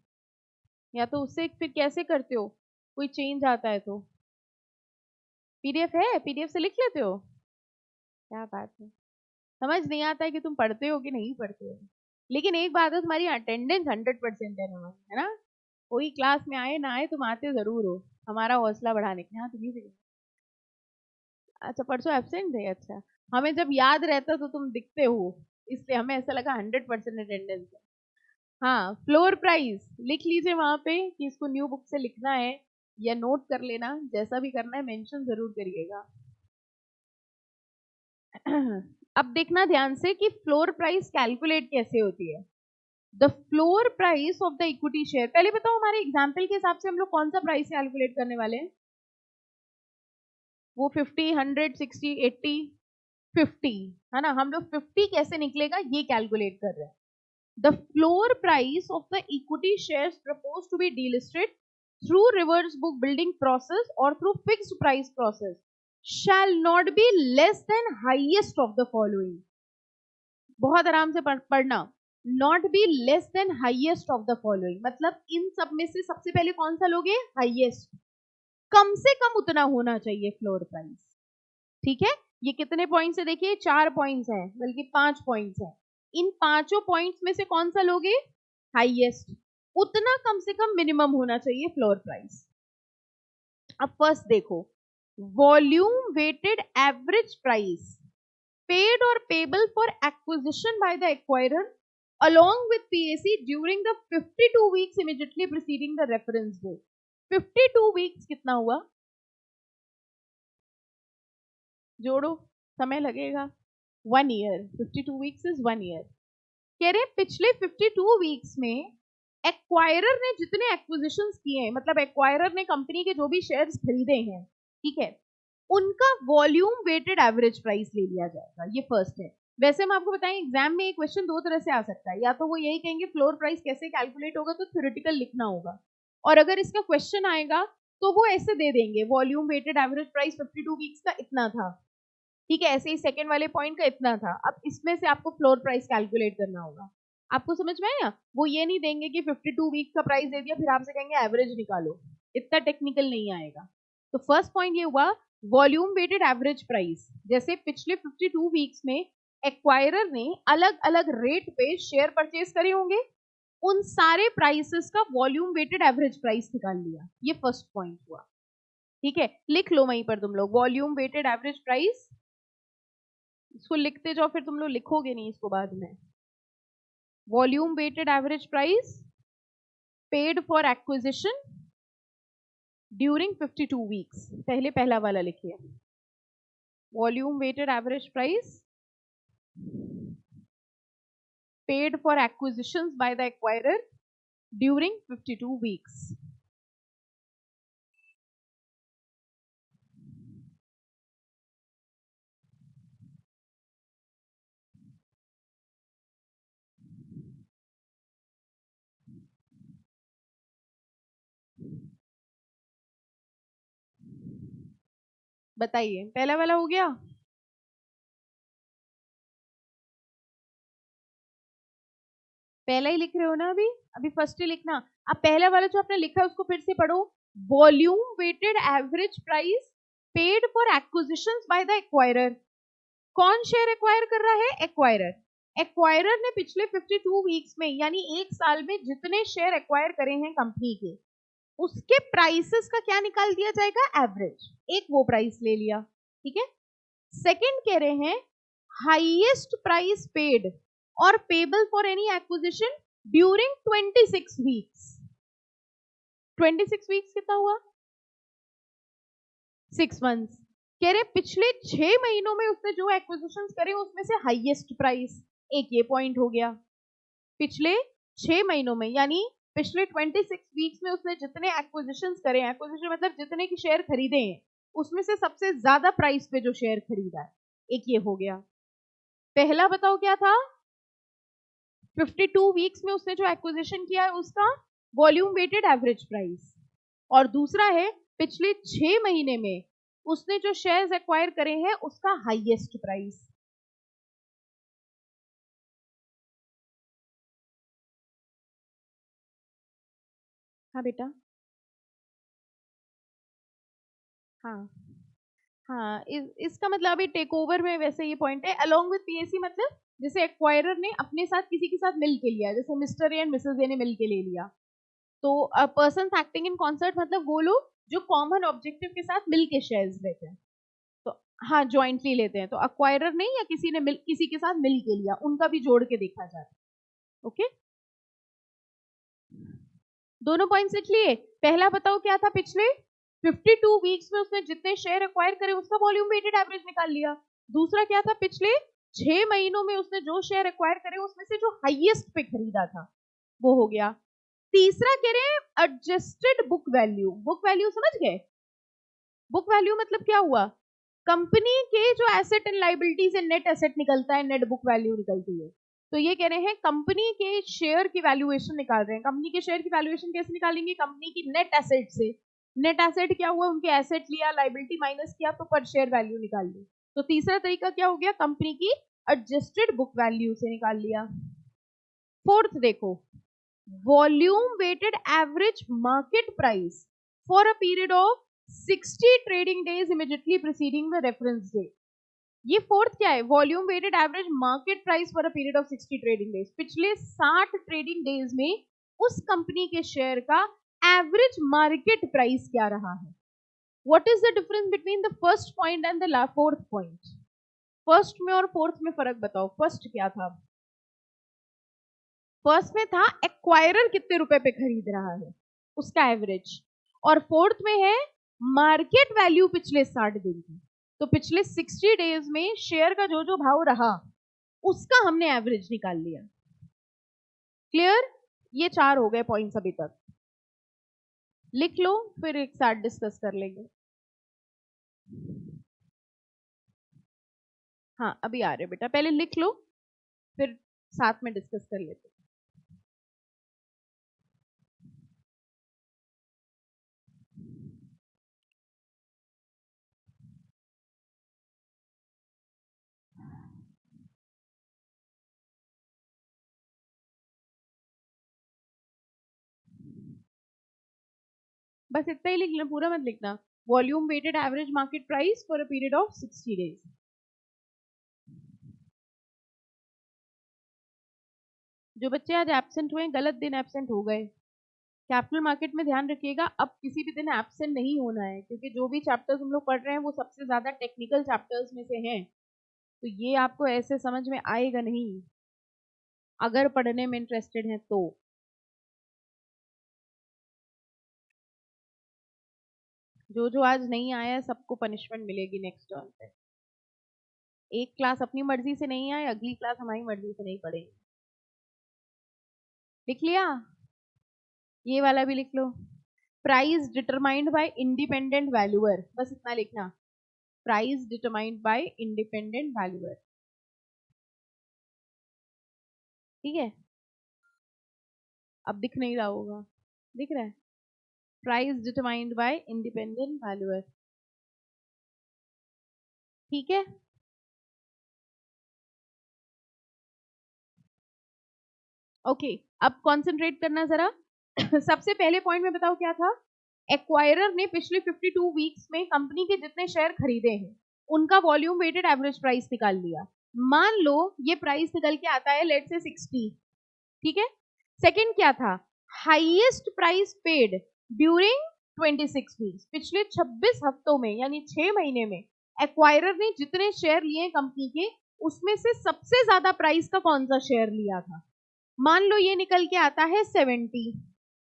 या तो उससे फिर कैसे करते हो, कोई चेंज आता है तो पीडीएफ है, पीडीएफ से लिख लेते हो, क्या बात है, समझ नहीं आता है कि तुम पढ़ते हो कि नहीं पढ़ते हो। लेकिन एक बात है, तुम्हारी अटेंडेंस 100% है ना, कोई क्लास में आए ना आए तुम आते जरूर हो, हमारा हौसला बढ़ाने के। हाँ तुम्हें से, अच्छा परसों एब्सेंट थे, अच्छा हमें जब याद रहता तो तुम दिखते हो, इसलिए हमें ऐसा लगा 100% अटेंडेंस है। हाँ फ्लोर प्राइस लिख लीजिए वहां पे कि इसको न्यू बुक से लिखना है या नोट कर लेना, जैसा भी करना है मेंशन जरूर करिएगा। अब देखना ध्यान से कि फ्लोर प्राइस कैलकुलेट कैसे होती है। The floor price of the equity share, पहले बताओ हमारे एग्जाम्पल के हिसाब से हम लोग कौन सा प्राइस कैलकुलेट करने वाले हैं, वो 50, 100, 60, 80, 50 है ना, हम लोग 50 कैसे निकलेगा ये कैलकुलेट कर रहे हैं। The floor price of the equity shares proposed to be delisted through reverse book building process or through fixed price process shall not be less than highest of the following. बहुत आराम से पढ़ना, not be less than highest of the following, मतलब इन सब में से सबसे पहले कौन सा लोगे, हाईएस्ट, कम से कम उतना होना चाहिए फ्लोर प्राइस। ठीक है, ये कितने पॉइंट्स है देखिए, 4 पॉइंट्स हैं, बल्कि 5 पॉइंट्स हैं, इन 5 पॉइंट्स में से कौन सा लोगे, हाईएस्ट, उतना कम से कम मिनिमम होना चाहिए फ्लोर प्राइस। अब फर्स्ट देखो, volume weighted average price paid और payable for acquisition by the acquirer along with PAC during the 52 weeks immediately preceding the reference date. 52 weeks कितना हुआ, जोड़ो, समय लगेगा, 1 ईयर, 52 वीक्स इज 1 ईयर। कह रहे पिछले 52 वीक्स में एक्वायरर ने जितने एक्विजिशंस किए हैं, मतलब एक्वायरर ने कंपनी के जो भी शेयर्स खरीदे हैं, ठीक है, उनका वॉल्यूम वेटेड एवरेज प्राइस ले लिया जाएगा, ये फर्स्ट है। वैसे हम आपको बताएं एग्जाम में ये क्वेश्चन दो तरह से आ सकता है, या तो वो यही कहेंगे फ्लोर प्राइस कैसे कैलकुलेट होगा, तो थ्योरेटिकल लिखना होगा, और अगर इसका क्वेश्चन आएगा तो वो ऐसे दे देंगे, volume weighted average price 52 weeks का इतना था, ठीक है, ऐसे ही सेकंड वाले पॉइंट का इतना था। अब इसमें से आपको फ्लोर प्राइस कैलकुलेट करना होगा, आपको समझ में आया, वो ये नहीं देंगे कि 52 वीक का प्राइस दे दिया फिर आपसे कहेंगे एवरेज निकालो, इतना टेक्निकल नहीं आएगा। तो फर्स्ट पॉइंट ये हुआ वॉल्यूम वेटेड एवरेज प्राइस, जैसे पिछले 52 वीक्स में एक्वायरर ने अलग अलग रेट पे शेयर परचेज करे होंगे, उन सारे प्राइसेस का वॉल्यूम वेटेड एवरेज प्राइस निकाल लिया, ये फर्स्ट पॉइंट हुआ। ठीक है, लिख लो वहीं पर तुम लोग वॉल्यूम वेटेड एवरेज प्राइस, इसको लिखते जाओ फिर तुम लोग लिखोगे नहीं इसको बाद में। Volume weighted average price paid for acquisition during 52 weeks, पहले पहला वाला लिखिए, volume weighted average price paid for acquisitions by the acquirer during 52 weeks. बताइए पहला वाला हो गया, पहला ही लिख रहे हो ना अभी, अभी फर्स्ट ही लिखना। अब पहला वाला जो आपने लिखा है उसको फिर से पढ़ो। Volume weighted average price paid for acquisitions by the acquirer. कौन शेयर एक्वायर कर रहा है? एक्वायरर। एक्वायरर ने पिछले 52 वीक्स में यानी एक साल में जितने शेयर एक्वायर करे हैं कंपनी के, उसके प्राइसेस का क्या निकाल दिया जाएगा? एवरेज। एक वो प्राइस ले लिया, ठीक है। सेकंड कह रहे हैं हाईएस्ट प्राइस पेड और payable for any acquisition during 26 weeks. 26 weeks कितना हुआ? 6 मंथ्स। कह रहे पिछले 6 महीनों में उसने जो एक्विजिशंस करे उसमें से हाईएस्ट प्राइस, एक ये पॉइंट हो गया। पिछले 6 महीनों में यानी पिछले 26 वीक्स में उसने जितने एक्विजिशंस करे, एक्विजिशन मतलब जितने की शेयर खरीदे हैं, उसमें से सबसे ज्यादा प्राइस पे जो शेयर खरीदा है, एक ये हो गया। पहला बताओ क्या था? 52 वीक्स में उसने जो एक्विजिशन किया है उसका वॉल्यूम वेटेड एवरेज प्राइस, और दूसरा है पिछले 6 महीने में उसने जो शेयर्स एक्वायर करे हैं उसका हाईएस्ट प्राइस। हाँ बेटा, हाँ हाँ, इसका मतलब अभी टेक ओवर में वैसे ये पॉइंट है। अलोंग विद पीएसी मतलब जैसे एक्वायरर ने अपने साथ किसी के साथ मिल के लिया, जैसे mister A and Mrs A ने मिल के ले लिया, तो पर्सन एक्टिंग इन कॉन्सर्ट मतलब वो लोग जो कॉमन ऑब्जेक्टिव के साथ मिल के शेयर्स लेते हैं। तो हाँ, ज्वाइंटली लेते हैं, तो एक्वायरर नहीं या किसी ने किसी के साथ मिल के लिया, उनका भी जोड़ के देखा जाता है। ओके, दोनों पॉइंट्स लिख लिए। पहला बताओ क्या था? पिछले 52 वीक्स में उसने जितने शेयर एक्वायर करे उसका वॉल्यूम वेटेड एवरेज निकाल लिया। दूसरा क्या था? पिछले 6 महीनों में उसने जो शेयर एक्वायर करे उसमें से जो हाईएस्ट पे खरीदा था वो हो गया। तीसरा कह रहे हैं adjusted book value. Book value समझ गए? बुक वैल्यू मतलब क्या हुआ? कंपनी के जो एसेट एंड लाइबिलिटी से नेट एसेट निकलता है, नेट बुक वैल्यू निकलती है। तो ये कह रहे हैं कंपनी के शेयर की वैल्यूएशन निकाल रहे हैं। कंपनी के शेयर की वैल्यूएशन कैसे निकालेंगे? कंपनी की नेट एसेट से। नेट एसेट क्या हुआ? उनके एसेट लिया, लाइबिलिटी माइनस किया, तो पर शेयर वैल्यू निकाल ली। तो तीसरा तरीका क्या हो गया? कंपनी की एडजस्टेड बुक वैल्यू से निकाल लिया। फोर्थ देखो, volume weighted average market price for a period of 60 trading days immediately preceding the reference day. ये फोर्थ क्या है? Volume weighted average market price for a period of 60 trading days. पिछले 60 ट्रेडिंग डेज में उस कंपनी के शेयर का एवरेज मार्केट प्राइस क्या रहा है। What is the difference between the first point and the fourth point? First में और फोर्थ में फर्क बताओ। फर्स्ट क्या था? फर्स्ट में था एक्वायरर कितने रुपए पे खरीद रहा है उसका एवरेज, और फोर्थ में है मार्केट वैल्यू पिछले 60 दिन की। तो पिछले 60 डेज में शेयर का जो जो भाव रहा उसका हमने एवरेज निकाल लिया। क्लियर? ये 4 हो गए पॉइंट्स अभी तक। लिख लो, फिर एक साथ डिस्कस कर लेंगे। हाँ, अभी आ रहे बेटा, पहले लिख लो फिर साथ में डिस्कस कर लेते। बस इतना ही लिखना, पूरा मत लिखना। Volume weighted average market price for a period of 60 days. जो बच्चे आज एब्सेंट हुए, गलत दिन एब्सेंट हो गए, कैपिटल मार्केट में ध्यान रखिएगा, अब किसी भी दिन एब्सेंट नहीं होना है, क्योंकि जो भी चैप्टर्स हम लोग पढ़ रहे हैं वो सबसे ज्यादा टेक्निकल चैप्टर्स में से हैं। तो ये आपको ऐसे समझ में आएगा नहीं अगर पढ़ने में इंटरेस्टेड हैं तो। जो जो आज नहीं आया है सबको पनिशमेंट मिलेगी नेक्स्ट टर्म पे। एक क्लास अपनी मर्जी से नहीं आए, अगली क्लास हमारी मर्जी से नहीं पढ़ेगी। लिख लिया? ये वाला भी लिख लो। Price determined by independent valuer, बस इतना लिखना। Price determined by independent valuer, ठीक है। अब दिख नहीं रहा होगा, दिख रहा है? Price determined by independent valuer, ठीक है। ओके, अब कॉन्सेंट्रेट करना जरा। सबसे पहले पॉइंट में बताओ क्या था। एक्वायरर ने पिछले 52 वीक्स में कंपनी के जितने शेयर खरीदे हैं उनका वॉल्यूम वेटेड एवरेज प्राइस निकाल लिया। मान लो ये प्राइस निकल के आता है लेट से 60, ठीक है। सेकंड क्या था, highest price paid during 26 weeks, पिछले 26 हफ्तों में यानी 6 महीने में एक्वायरर ने जितने शेयर लिए कंपनी के उसमें से सबसे ज्यादा प्राइस का कौन सा शेयर लिया था। मान लो ये निकल के आता है 70,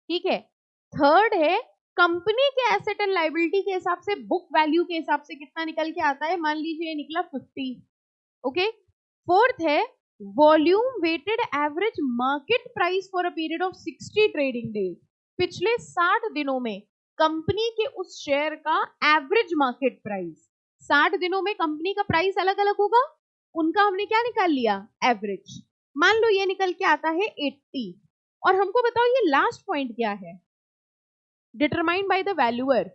ठीक है। थर्ड है कंपनी के एसेट एंड लाइबिलिटी के हिसाब से बुक वैल्यू के हिसाब से कितना निकल के आता है, मान लीजिए ये निकला 50, ओके। फोर्थ है volume weighted average market price for a period of 60 trading days, पिछले 60 दिनों में कंपनी के उस शेयर का एवरेज मार्केट प्राइस। 60 दिनों में कंपनी का प्राइस अलग अलग होगा, उनका हमने क्या निकाल लिया, एवरेज। मान लो ये निकल के आता है 80, और हमको बताओ ये लास्ट पॉइंट क्या है, determined by the valuer.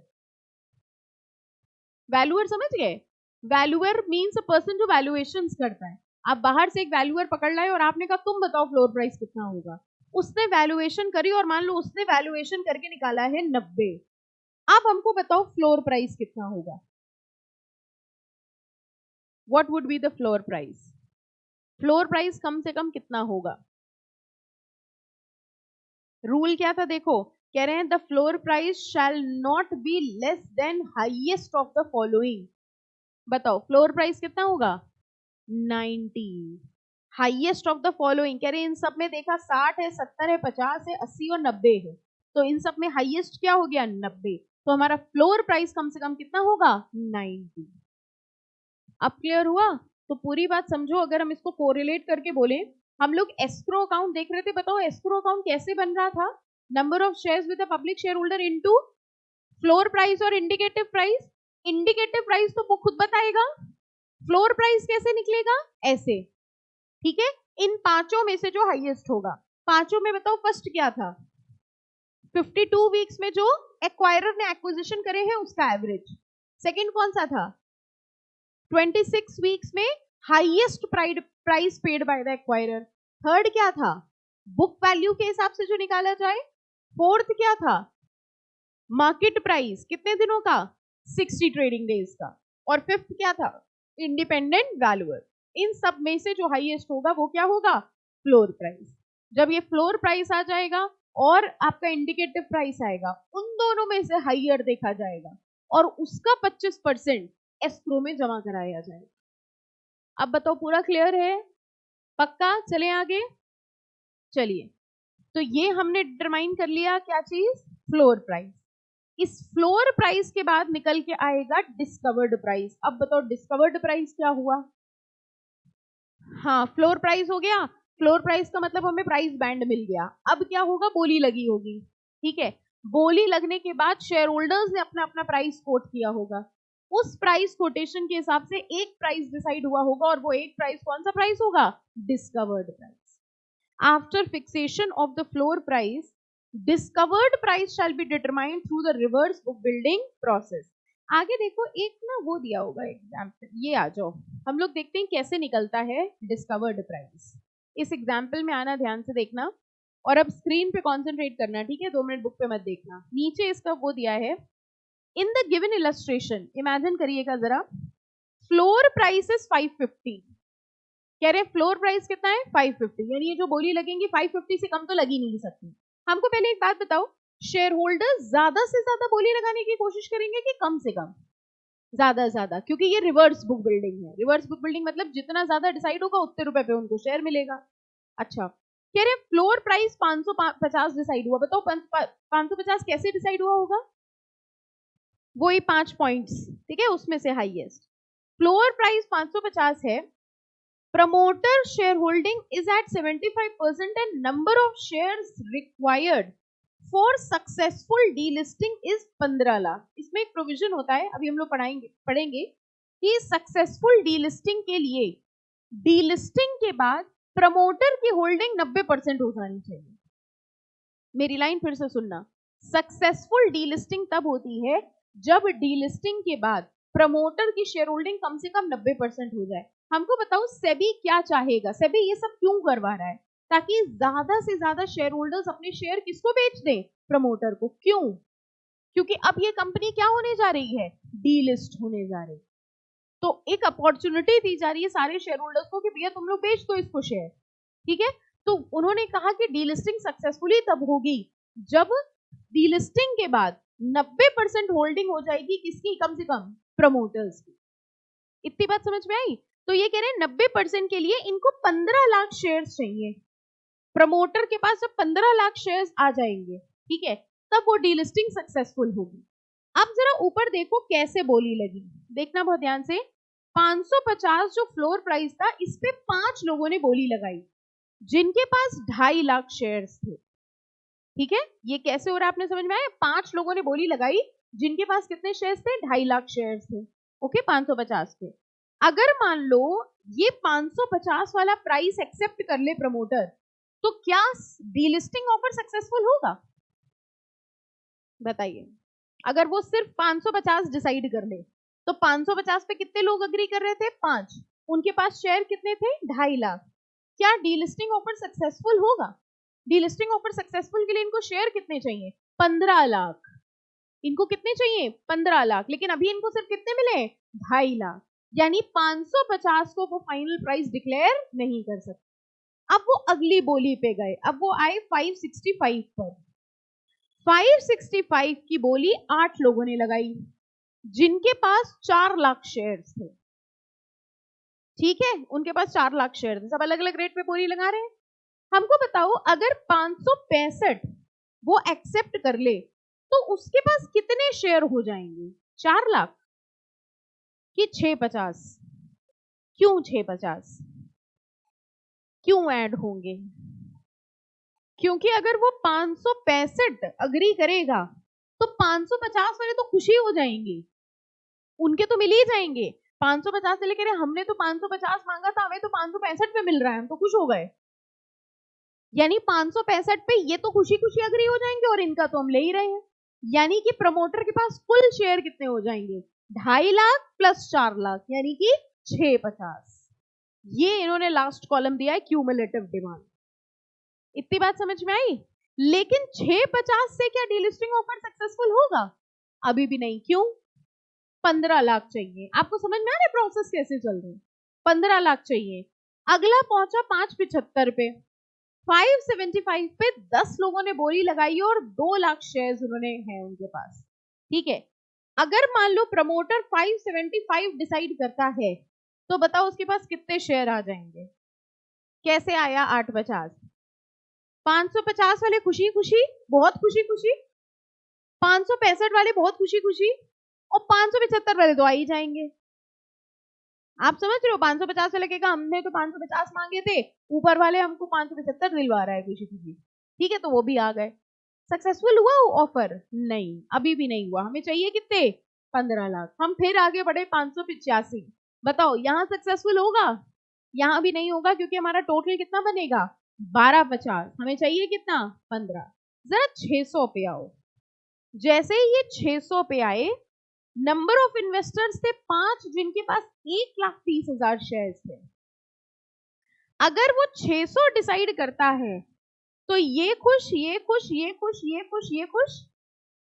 Valuer समझ गए, वैल्यूअर मींस अ पर्सन जो वैल्यूएशंस करता है। आप बाहर से एक वैल्यूअर पकड़ लाए और आपने कहा तुम बताओ फ्लोर प्राइस कितना होगा, उसने वैल्यूएशन करी और मान लो उसने वैल्यूएशन करके निकाला है 90, अब हमको बताओ फ्लोर प्राइस कितना होगा, what would be the floor price. Floor price कम से कम कितना होगा, रूल क्या था देखो, कह रहे हैं the floor price shall not be less than highest of the following. बताओ फ्लोर प्राइस कितना होगा, 90। हाईएस्ट ऑफ द फॉलोइंग कह रहे हैं इन सब में देखा 60 है, 70 है, 50 है, 80 और 90 है, तो इन सब में हाईएस्ट क्या हो गया, 90। तो हमारा फ्लोर प्राइस कम से कम कितना होगा, 90। अब क्लियर हुआ। तो पूरी बात समझो, अगर हम इसको कोरिलेट करके बोले, हम लोग एस्क्रो अकाउंट देख रहे थे, बताओ एस्क्रो अकाउंट कैसे बन रहा था, number of shares with the public share holder into floor price और इंडिकेटिव प्राइस। इंडिकेटिव प्राइस तो वो खुद बताएगा, फ्लोर प्राइस कैसे निकलेगा, ऐसे, ठीक है। इन पांचों में से जो हाईएस्ट होगा, पांचों में बताओ फर्स्ट क्या था, 52 वीक्स में जो एक्वायरर ने एक्विजिशन करे हैं उसका एवरेज। सेकंड कौन सा था, 26 वीक्स में highest price paid by the acquirer. Third क्या था, बुक वैल्यू के हिसाब से जो निकाला जाए। फोर्थ क्या था, मार्केट प्राइस कितने दिनों का, 60 ट्रेडिंग डेज का। और फिफ्थ क्या था, इंडिपेंडेंट वैल्यूअर। इन सब में से जो हाईएस्ट होगा वो क्या होगा, फ्लोर प्राइस। जब ये फ्लोर प्राइस आ जाएगा और आपका इंडिकेटिव प्राइस आएगा, उन दोनों में से हाईयर देखा जाएगा और उसका 25% एस्क्रो में जमा कराया जाएगा। अब बताओ पूरा क्लियर है, पक्का, चले आगे। चलिए, तो ये हमने डिटरमाइन कर लिया क्या चीज, फ्लोर प्राइस। इस फ्लोर प्राइस के बाद निकल के आएगा डिस्कवर्ड प्राइस। अब बताओ डिस्कवर्ड प्राइस क्या हुआ। हाँ, फ्लोर प्राइस हो गया, फ्लोर प्राइस का मतलब हमें प्राइस बैंड मिल गया। अब क्या होगा, बोली लगी होगी, ठीक है। बोली लगने के बाद शेयर होल्डर्स ने अपना अपना प्राइस कोट किया होगा, उस प्राइस कोटेशन के हिसाब से एक प्राइस डिसाइड हुआ होगा, और वो एक प्राइस कौन सा प्राइस होगा, discovered price. After fixation of the floor price, discovered price shall be determined through the reverse book building process. आगे देखो एक ना वो दिया होगा एग्जाम्पल, ये आ जाओ, हम लोग देखते हैं कैसे निकलता है डिस्कवर्ड प्राइस। इस एग्जाम्पल में आना, ध्यान से देखना, और अब स्क्रीन पे कॉन्सेंट्रेट करना, ठीक है, 2 मिनट बुक पे मत देखना। नीचे इसका वो दिया है, in the given illustration, imagine करिएगा जरा, फ्लोर प्राइस इज 550। कह रहे फ्लोर प्राइस कितना है, 550, यानी ये जो बोली लगेंगी 550 से कम तो लगी नहीं सकती। हमको पहले एक बात बताओ, शेयर होल्डर ज्यादा से ज्यादा बोली लगाने की कोशिश करेंगे कि कम से कम, ज्यादा ज्यादा, क्योंकि ये रिवर्स बुक बिल्डिंग है। रिवर्स बुक बिल्डिंग मतलब जितना ज्यादा डिसाइड होगा उतने रुपए पे उनको शेयर मिलेगा। अच्छा, कह रहे फ्लोर प्राइस 550 डिसाइड हुआ, बताओ 550 कैसे डिसाइड हुआ होगा, वही 5 पॉइंट्स, ठीक है, उसमें से हाईएस्ट। फ्लोर प्राइस 550 है, promoter share holding is at 75% and number of shares required for successful delisting is 15 lakh. इसमें एक प्रोविजन होता है, अभी हम लोग पढ़ेंगे कि सक्सेसफुल डीलिस्टिंग के लिए डीलिस्टिंग के बाद प्रमोटर की होल्डिंग 90% हो जानी चाहिए। मेरी लाइन फिर से सुनना, सक्सेसफुल डीलिस्टिंग तब होती है जब डीलिस्टिंग के बाद प्रमोटर की शेयर होल्डिंग कम से कम 90% हो जाए। हमको बताओ सेबी क्या चाहेगा, सेबी ये सब क्यों करवा रहा है, ताकि ज्यादा से ज्यादा शेयर होल्डर्स अपने शेयर किसको बेच दें, प्रमोटर को। क्यों? क्योंकि अब ये कंपनी क्या होने जा रही है, डीलिस्ट होने जा रही है। तो एक अपॉर्चुनिटी दी जा रही है सारे शेयर होल्डर्स को कि भैया तुम लोग बेच दो इसको शेयर, ठीक है। तो उन्होंने कहा कि डीलिस्टिंग सक्सेसफुली तब होगी जब डीलिस्टिंग के बाद 90% होल्डिंग हो जाएगी किसकी, कम से कम प्रमोटर्स की। इतनी बात समझ में आई? तो ये कह रहे हैं 90% के लिए इनको 15 लाख शेयर्स चाहिए। प्रमोटर के पास जब 15 लाख शेयर्स आ जाएंगे, ठीक है, तब वो डीलिस्टिंग सक्सेसफुल होगी। अब जरा ऊपर देखो कैसे बोली लगी, देखना बहुत ध्यान से। 550 जो फ्लोर प्राइस था, इस पे 5 लोगों ने बोली लगाई जिनके पास 2.5 लाख शेयर्स थे, ठीक है। ये कैसे हो रहा है आपने समझ में आया? 5 लोगों ने बोली लगाई जिनके पास कितने शेयर्स थे, 2.5 लाख शेयर्स थे, ओके, 550 पे। अगर मान लो ये 550 वाला प्राइस एक्सेप्ट कर ले प्रमोटर, तो क्या डीलिस्टिंग ऑफर सक्सेसफुल होगा? बताइए। अगर वो सिर्फ 550 डिसाइड कर ले, तो 550 पे कितने लोग अग्री कर रहे थे, 5, उनके पास शेयर कितने थे, 2.5 लाख। क्या डीलिस्टिंग ऑफर सक्सेसफुल होगा? डीलिस्टिंग ऑफर सक्सेसफुल के लिए इनको शेयर कितने चाहिए, 15 लाख। इनको कितने चाहिए, 15 लाख। लेकिन अभी इनको सिर्फ कितने मिले, 2.5 लाख। यानी 550 को वो फाइनल प्राइस डिक्लेयर नहीं कर सकते। अब वो अगली बोली पे गए, अब वो आए 565 पर। 565 की बोली 8 लोगों ने लगाई जिनके पास 4 लाख शेयर्स थे, ठीक है, उनके पास 4 लाख शेयर थे, सब अलग अलग रेट पे बोली लगा रहे हैं। हमको बताओ अगर 565 वो एक्सेप्ट कर ले तो उसके पास कितने शेयर हो जाएंगे, 4 लाख कि 650? क्यों 650? क्यों ऐड होंगे? क्योंकि अगर वो 565 अग्री करेगा तो 550 वाले तो खुशी हो जाएंगे, उनके तो मिल ही जाएंगे। 550 से लेकर हमने तो 550 मांगा था, हमें तो 565 पे मिल रहा है, हम तो खुश हो गए। यानी 565 पे ये तो खुशी खुशी अग्री हो जाएंगे और इनका तो हम ले ही रहे हैं। यानी कि प्रमोटर के पास कुल शेयर कितने हो जाएंगे, 2.5 लाख प्लस 4 लाख, यानी कि 650। ये इन्होंने लास्ट कॉलम दिया है क्यूमुलेटिव डिमांड। इतनी बात समझ में आई? लेकिन 650 से क्या डीलिस्टिंग ऑफर सक्सेसफुल होगा? अभी भी नहीं। क्यों? 15 लाख चाहिए। आपको समझ में आ रहा है प्रोसेस कैसे चल रही है? 15 लाख चाहिए। अगला पहुंचा 575 पे, 575 पे 10 लोगों ने बोली लगाई और 2 लाख शेयर्स उन्होंने हैं उनके पास, ठीक है। अगर मान लो प्रमोटर 575 डिसाइड करता है तो बताओ उसके पास कितने शेयर आ जाएंगे? कैसे आया 850? 550 वाले खुशी खुशी, बहुत खुशी खुशी, 565 वाले बहुत खुशी खुशी, और 575 वाले तो आ ही जाएंगे। आप समझ रहे हो? 550 वाले कहेगा हमने तो 550 मांगे थे, ऊपर वाले हमको 575 दिलवा रहा है खुशी खुशी, ठीक है, तो वो भी आ गए। सक्सेसफुल हुआ वो ऑफर? नहीं, अभी भी नहीं हुआ। हमें चाहिए कितने, 15 लाख। हम फिर आगे बढ़े 585। बताओ यहाँ सक्सेसफुल होगा? यहाँ भी नहीं होगा, क्योंकि हमारा टोटल कितना बनेगा, 1250। हमें चाहिए कितना, 15। जरा 600 पे आओ। जैसे ही ये 600 पे आए, नंबर ऑफ इन्वेस्टर्स थे 5 जिनके पास 1,30,000 शेयर्स थे। अगर वो 600 डिसाइड करता है तो ये खुश, ये खुश, ये खुश, ये खुश, ये खुश,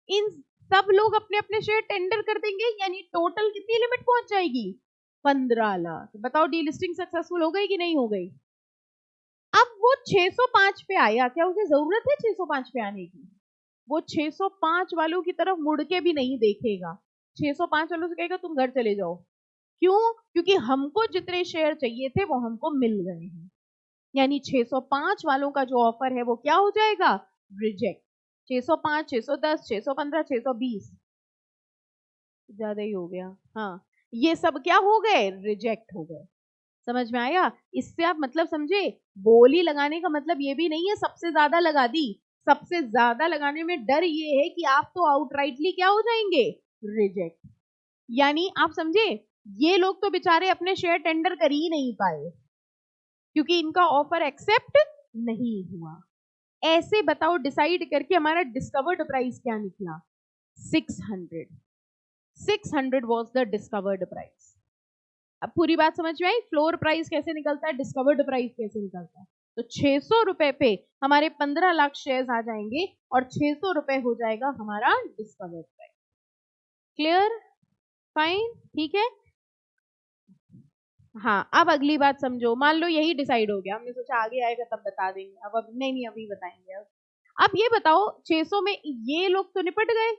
इन सब लोग अपने अपने शेयर टेंडर कर देंगे, यानी टोटल कितनी लिमिट पहुंच जाएगी, 15 लाख। बताओ डीलिस्टिंग सक्सेसफुल हो गई कि नहीं हो गई? अब वो 605 पे आया, क्या उसे जरूरत है 605 पे आने की? वो 605 वालों की तरफ मुड़ के भी नहीं देखेगा। 605 वालों से कहेगा तुम घर चले जाओ। क्यों? क्योंकि हमको जितने शेयर चाहिए थे वो हमको मिल गए हैं। यानी 605 वालों का जो ऑफर है वो क्या हो जाएगा, रिजेक्ट। 605, 610, 615, 620, ज्यादा ही हो गया, हाँ, ये सब क्या हो गए, रिजेक्ट हो गए। समझ में आया? इससे आप मतलब समझे, बोली लगाने का मतलब ये भी नहीं है सबसे ज्यादा लगा दी। सबसे ज्यादा लगाने में डर ये है कि आप तो आउटराइटली क्या हो जाएंगे, रिजेक्ट। यानी आप समझे, ये लोग तो बेचारे अपने शेयर टेंडर कर ही नहीं पाए क्योंकि इनका ऑफर एक्सेप्ट नहीं हुआ। ऐसे बताओ डिसाइड करके हमारा डिस्कवर्ड प्राइस क्या निकला, 600। 600 was the discovered price। अब पूरी बात समझ में आई? फ्लोर प्राइस कैसे निकलता है, डिस्कवर्ड प्राइस कैसे निकलता है। तो 600 रुपए पे हमारे 15 लाख शेयर्स आ जाएंगे और 600 रुपए हो जाएगा हमारा डिस्कवर्ड प्राइस। क्लियर? फाइन, ठीक है। हाँ, अब अगली बात समझो। मान लो यही डिसाइड हो गया, हमने सोचा आगे आएगा तब बता देंगे, अब नहीं नहीं अभी बताएंगे। अब ये बताओ 600 में ये लोग तो निपट गए,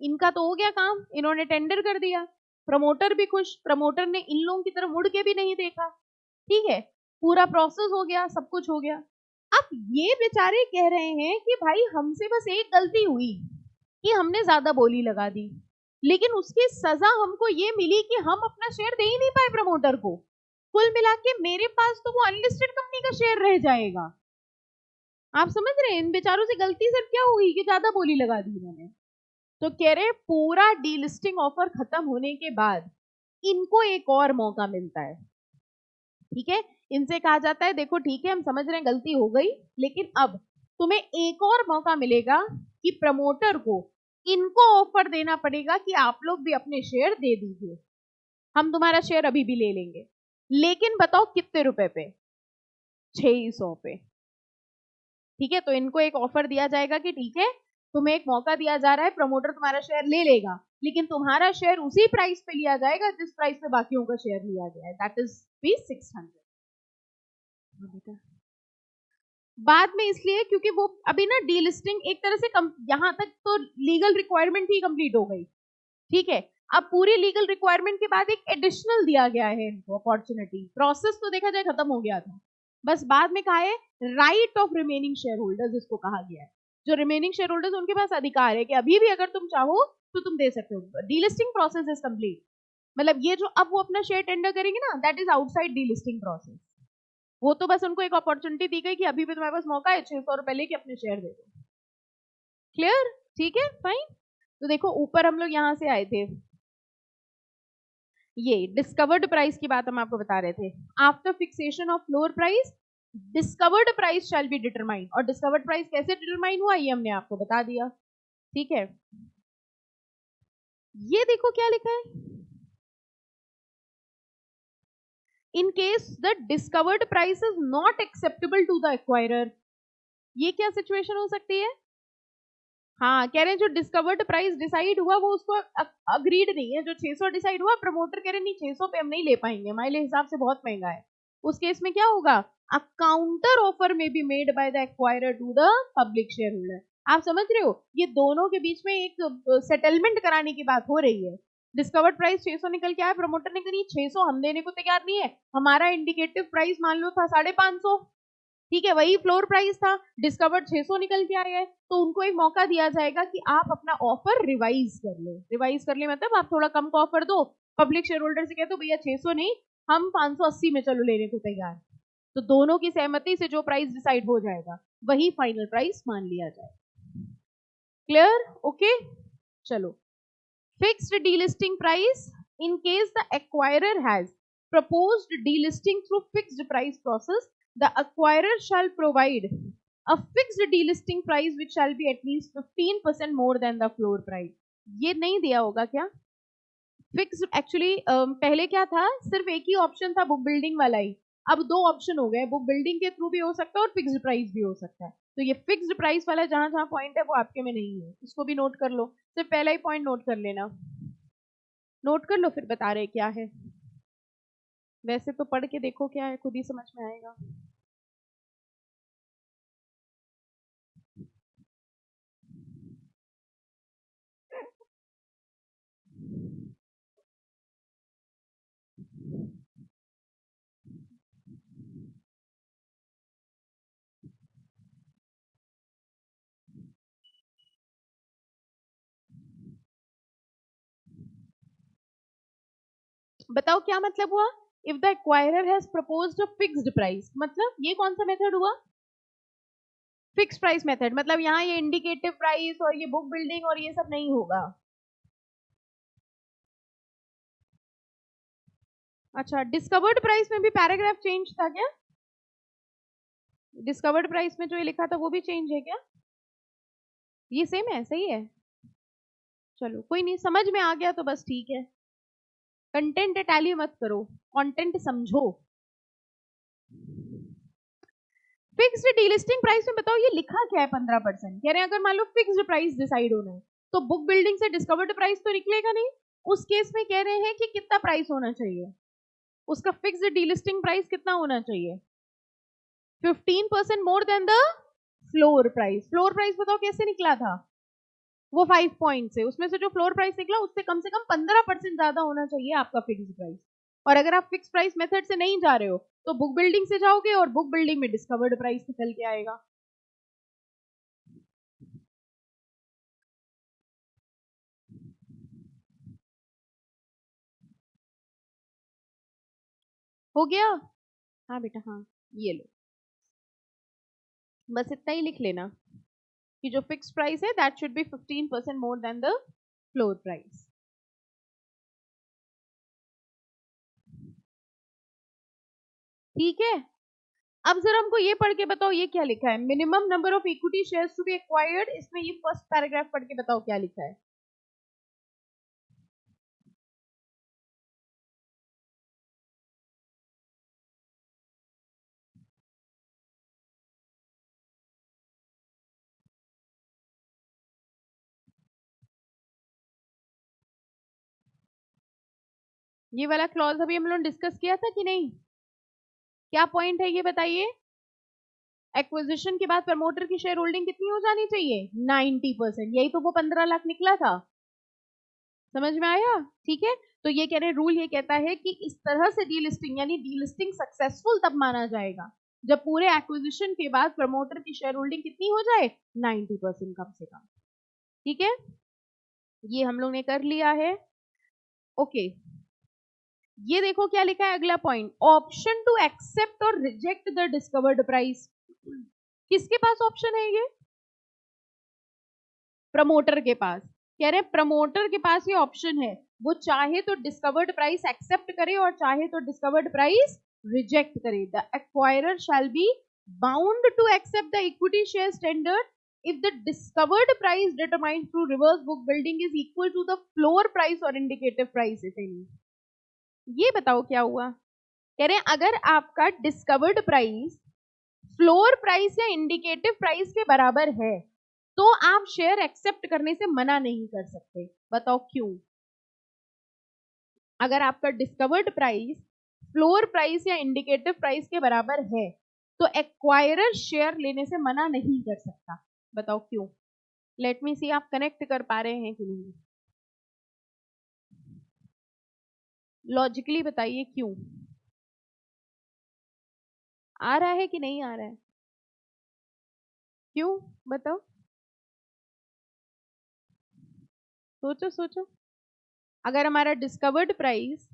इनका तो हो गया काम, इन्होंने टेंडर कर दिया, प्रमोटर भी खुश, प्रमोटर ने इन लोगों की तरफ मुड़ के भी नहीं देखा, ठीक है, पूरा प्रोसेस हो गया, सब कुछ हो गया। अब ये बेचारे कह रहे हैं कि भाई हमसे बस एक गलती हुई कि हमने ज्यादा बोली लगा दी, लेकिन उसकी सजा हमको ये मिली कि हम अपना शेयर दे ही नहीं पाए प्रमोटर को। कुल मिला के मेरे पास तो वो अनलिस्टेड कंपनी का शेयर रह जाएगा। आप समझ रहे हैं इन बेचारों से गलती सिर्फ क्या हुई कि ज्यादा बोली लगा दी इन्होंने। तो कह रहे पूरा डीलिस्टिंग ऑफर खत्म होने के बाद इनको एक और मौका मिलता है, ठीक है। इनसे कहा जाता है देखो ठीक है हम समझ रहे हैं गलती हो गई, लेकिन अब तुम्हें एक और मौका मिलेगा कि प्रमोटर को इनको ऑफर देना पड़ेगा कि आप लोग भी अपने शेयर दे दीजिए, हम तुम्हारा शेयर अभी भी ले लेंगे, लेकिन बताओ कितने रुपए पे? 600 पे, ठीक है। तो इनको एक ऑफर दिया जाएगा कि ठीक है तुम्हें एक मौका दिया जा रहा है, प्रमोटर तुम्हारा शेयर ले लेगा, लेकिन तुम्हारा शेयर उसी प्राइस पे लिया जाएगा जिस प्राइस पे बाकियों का शेयर लिया गया है, दैट इज भी 600। बाद में इसलिए क्योंकि वो अभी ना डीलिस्टिंग एक तरह से यहां तक तो लीगल रिक्वायरमेंट ही कंप्लीट हो गई, ठीक है। अब पूरी लीगल रिक्वायरमेंट के बाद एक एडिशनल दिया गया है इनको अपॉर्चुनिटी, प्रोसेस तो देखा जाए खत्म हो गया था, बस बाद में कहा है right of remaining share holders, इसको कहा गया है। जो रिमेनिंग शेयर होल्डर्स उनके पास अधिकार है कि अभी भी अगर तुम चाहो तो तुम दे सकते हो। डीलिस्टिंग प्रोसेस इज कंप्लीट, मतलब ये जो अब वो अपना शेयर टेंडर करेंगे ना, that is outside delisting process. वो तो बस उनको एक अपॉर्चुनिटी दी गई कि अभी भी तुम्हारे पास मौका है, 600 रुपए लेके अपने शेयर दे दो। क्लियर? ठीक है, फाइन। तो देखो ऊपर हम लोग यहां से आए थे, ये डिस्कवर्ड प्राइस की बात हम आपको बता रहे थे। After fixation of floor price discovered price shall be determine, और डिस्कवर्ड प्राइस कैसे डिटरमाइन हुआ ये हमने आपको बता दिया, ठीक है। ये देखो क्या लिखा है, in case the discovered price is not acceptable to the acquirer. ये क्या सिचुएशन हो सकती है? हाँ, कह रहे हैं जो डिस्कवर्ड प्राइस डिसाइड हुआ वो उसको अग्रीड नहीं है, जो 600 डिसाइड हुआ प्रमोटर कह रहे नहीं 600 पे हम नहीं ले पाएंगे, हमारे हिसाब से बहुत महंगा है। उस केस में क्या होगा, अ काउंटर ऑफर में be made by the acquirer to the public share holder. आप समझ रहे हो, ये दोनों के बीच में एक सेटलमेंट कराने की बात हो रही है। डिस्कवर्ड प्राइस 600 निकल के आया, प्रमोटर ने कहा 600 हम देने को तैयार नहीं है, हमारा इंडिकेटिव प्राइस मान लो था 550, ठीक है, वही फ्लोर प्राइस था, डिस्कवर्ड 600 निकल के आया है, तो उनको एक मौका दिया जाएगा कि आप अपना ऑफर रिवाइज कर ले। रिवाइज कर ले मतलब आप थोड़ा कम का ऑफर दो, पब्लिक शेयर होल्डर से कहते हो भैया 600 नहीं हम 580 में चलो लेने को तैयार। तो दोनों की सहमति से जो प्राइस डिसाइड हो जाएगा वही फाइनल प्राइस मान लिया जाएगा। क्लियर? ओके, चलो। Fixed delisting price in case the acquirer has proposed delisting through fixed price process, the acquirer shall provide a fixed delisting price which shall be at least 15% more than the floor price. ये नहीं दिया होगा क्या? फिक्स एक्चुअली पहले क्या था, सिर्फ एक ही ऑप्शन था बुक बिल्डिंग वाला ही, अब दो ऑप्शन हो गए, बुक बिल्डिंग के थ्रू भी हो सकता है और फिक्स्ड प्राइस भी हो सकता है। तो ये फिक्स्ड प्राइस वाला जहां जहां पॉइंट है वो आपके में नहीं है, इसको भी नोट कर लो, सिर्फ पहला ही पॉइंट नोट कर लेना, नोट कर लो फिर बता रहे क्या है। वैसे तो पढ़ के देखो क्या है, खुद ही समझ में आएगा। बताओ क्या मतलब हुआ, if the acquirer has proposed a fixed price, मतलब ये कौन सा मेथड हुआ? फिक्स प्राइस मेथड, मतलब यहाँ ये इंडिकेटिव प्राइस और ये बुक बिल्डिंग और ये सब नहीं होगा। अच्छा, डिस्कवर्ड प्राइस में भी पैराग्राफ चेंज था क्या? डिस्कवर्ड प्राइस में जो ये लिखा था वो भी चेंज है क्या? ये सेम है, सही है, चलो कोई नहीं, समझ में आ गया तो बस ठीक है। कंटेंट टैली मत करो, कंटेंट समझो। फिक्स्ड डीलिस्टिंग प्राइस में बताओ ये लिखा क्या है 15%। कह रहे हैं अगर मान लो फिक्स्ड प्राइस डिसाइड होना है तो बुक बिल्डिंग से डिस्कवर्ड प्राइस तो निकलेगा नहीं। उस केस में कह रहे हैं कि कितना प्राइस होना चाहिए, उसका फिक्स्ड डीलिस्टिंग प्राइस कितना होना चाहिए, 15% more than the floor price. Floor price बताओ कैसे निकला था, वो 5 पॉइंट से, उसमें से जो फ्लोर प्राइस निकला उससे कम से कम 15% ज्यादा होना चाहिए आपका फिक्स्ड प्राइस। और अगर आप फिक्स प्राइस मेथड से नहीं जा रहे हो तो बुक बिल्डिंग से जाओगे और बुक बिल्डिंग में डिस्कवर्ड प्राइस निकल के आएगा। हो गया? हाँ बेटा हाँ, ये लो, बस इतना ही लिख लेना कि जो फिक्स प्राइस है that should be 15% more than the floor price. ठीक है, अब जरा हमको ये पढ़ के बताओ ये क्या लिखा है, minimum number of equity shares to be acquired. इसमें ये फर्स्ट पैराग्राफ पढ़ के बताओ क्या लिखा है। ये वाला क्लॉज अभी हम लोग डिस्कस किया था कि नहीं, क्या पॉइंट है ये बताइए। एक्विजिशन के बाद प्रमोटर की शेयर होल्डिंग कितनी हो जानी चाहिए, 90%। यही तो वो 15 लाख निकला था, समझ में आया? ठीक है, तो ये कह रहे रूल ये कहता है कि इस तरह से डीलिस्टिंग यानी डीलिस्टिंग सक्सेसफुल तब माना जाएगा जब पूरे एक्विजिशन के बाद प्रमोटर की शेयर होल्डिंग कितनी हो जाए, 90% कम से कम। ठीक है, ये हम लोग ने कर लिया है। ओके, ये देखो क्या लिखा है अगला पॉइंट, ऑप्शन टू एक्सेप्ट और रिजेक्ट द डिस्कवर्ड प्राइस। किसके पास ऑप्शन है ये, प्रमोटर के पास। कह रहे प्रमोटर के पास ये ऑप्शन है, वो चाहे तो डिस्कवर्ड प्राइस एक्सेप्ट करे और चाहे तो डिस्कवर्ड प्राइस रिजेक्ट करे। The acquirer shall be bound to accept the equity share standard if the discovered price determined through reverse book building is equal to the floor price or indicative price if any। ये बताओ क्या हुआ, कह रहे हैं अगर आपका डिस्कवर्ड प्राइस फ्लोर प्राइस या इंडिकेटिव प्राइस के बराबर है तो आप शेयर एक्सेप्ट करने से मना नहीं कर सकते। बताओ क्यों? अगर आपका डिस्कवर्ड प्राइस फ्लोर प्राइस या इंडिकेटिव प्राइस के बराबर है तो एक्वायरर शेयर लेने से मना नहीं कर सकता। बताओ क्यों? लेट मी सी आप कनेक्ट कर पा रहे हैं कि नहीं, लॉजिकली बताइए क्यों, आ रहा है कि नहीं आ रहा है, क्यों बताओ, सोचो सोचो। अगर हमारा डिस्कवर्ड प्राइस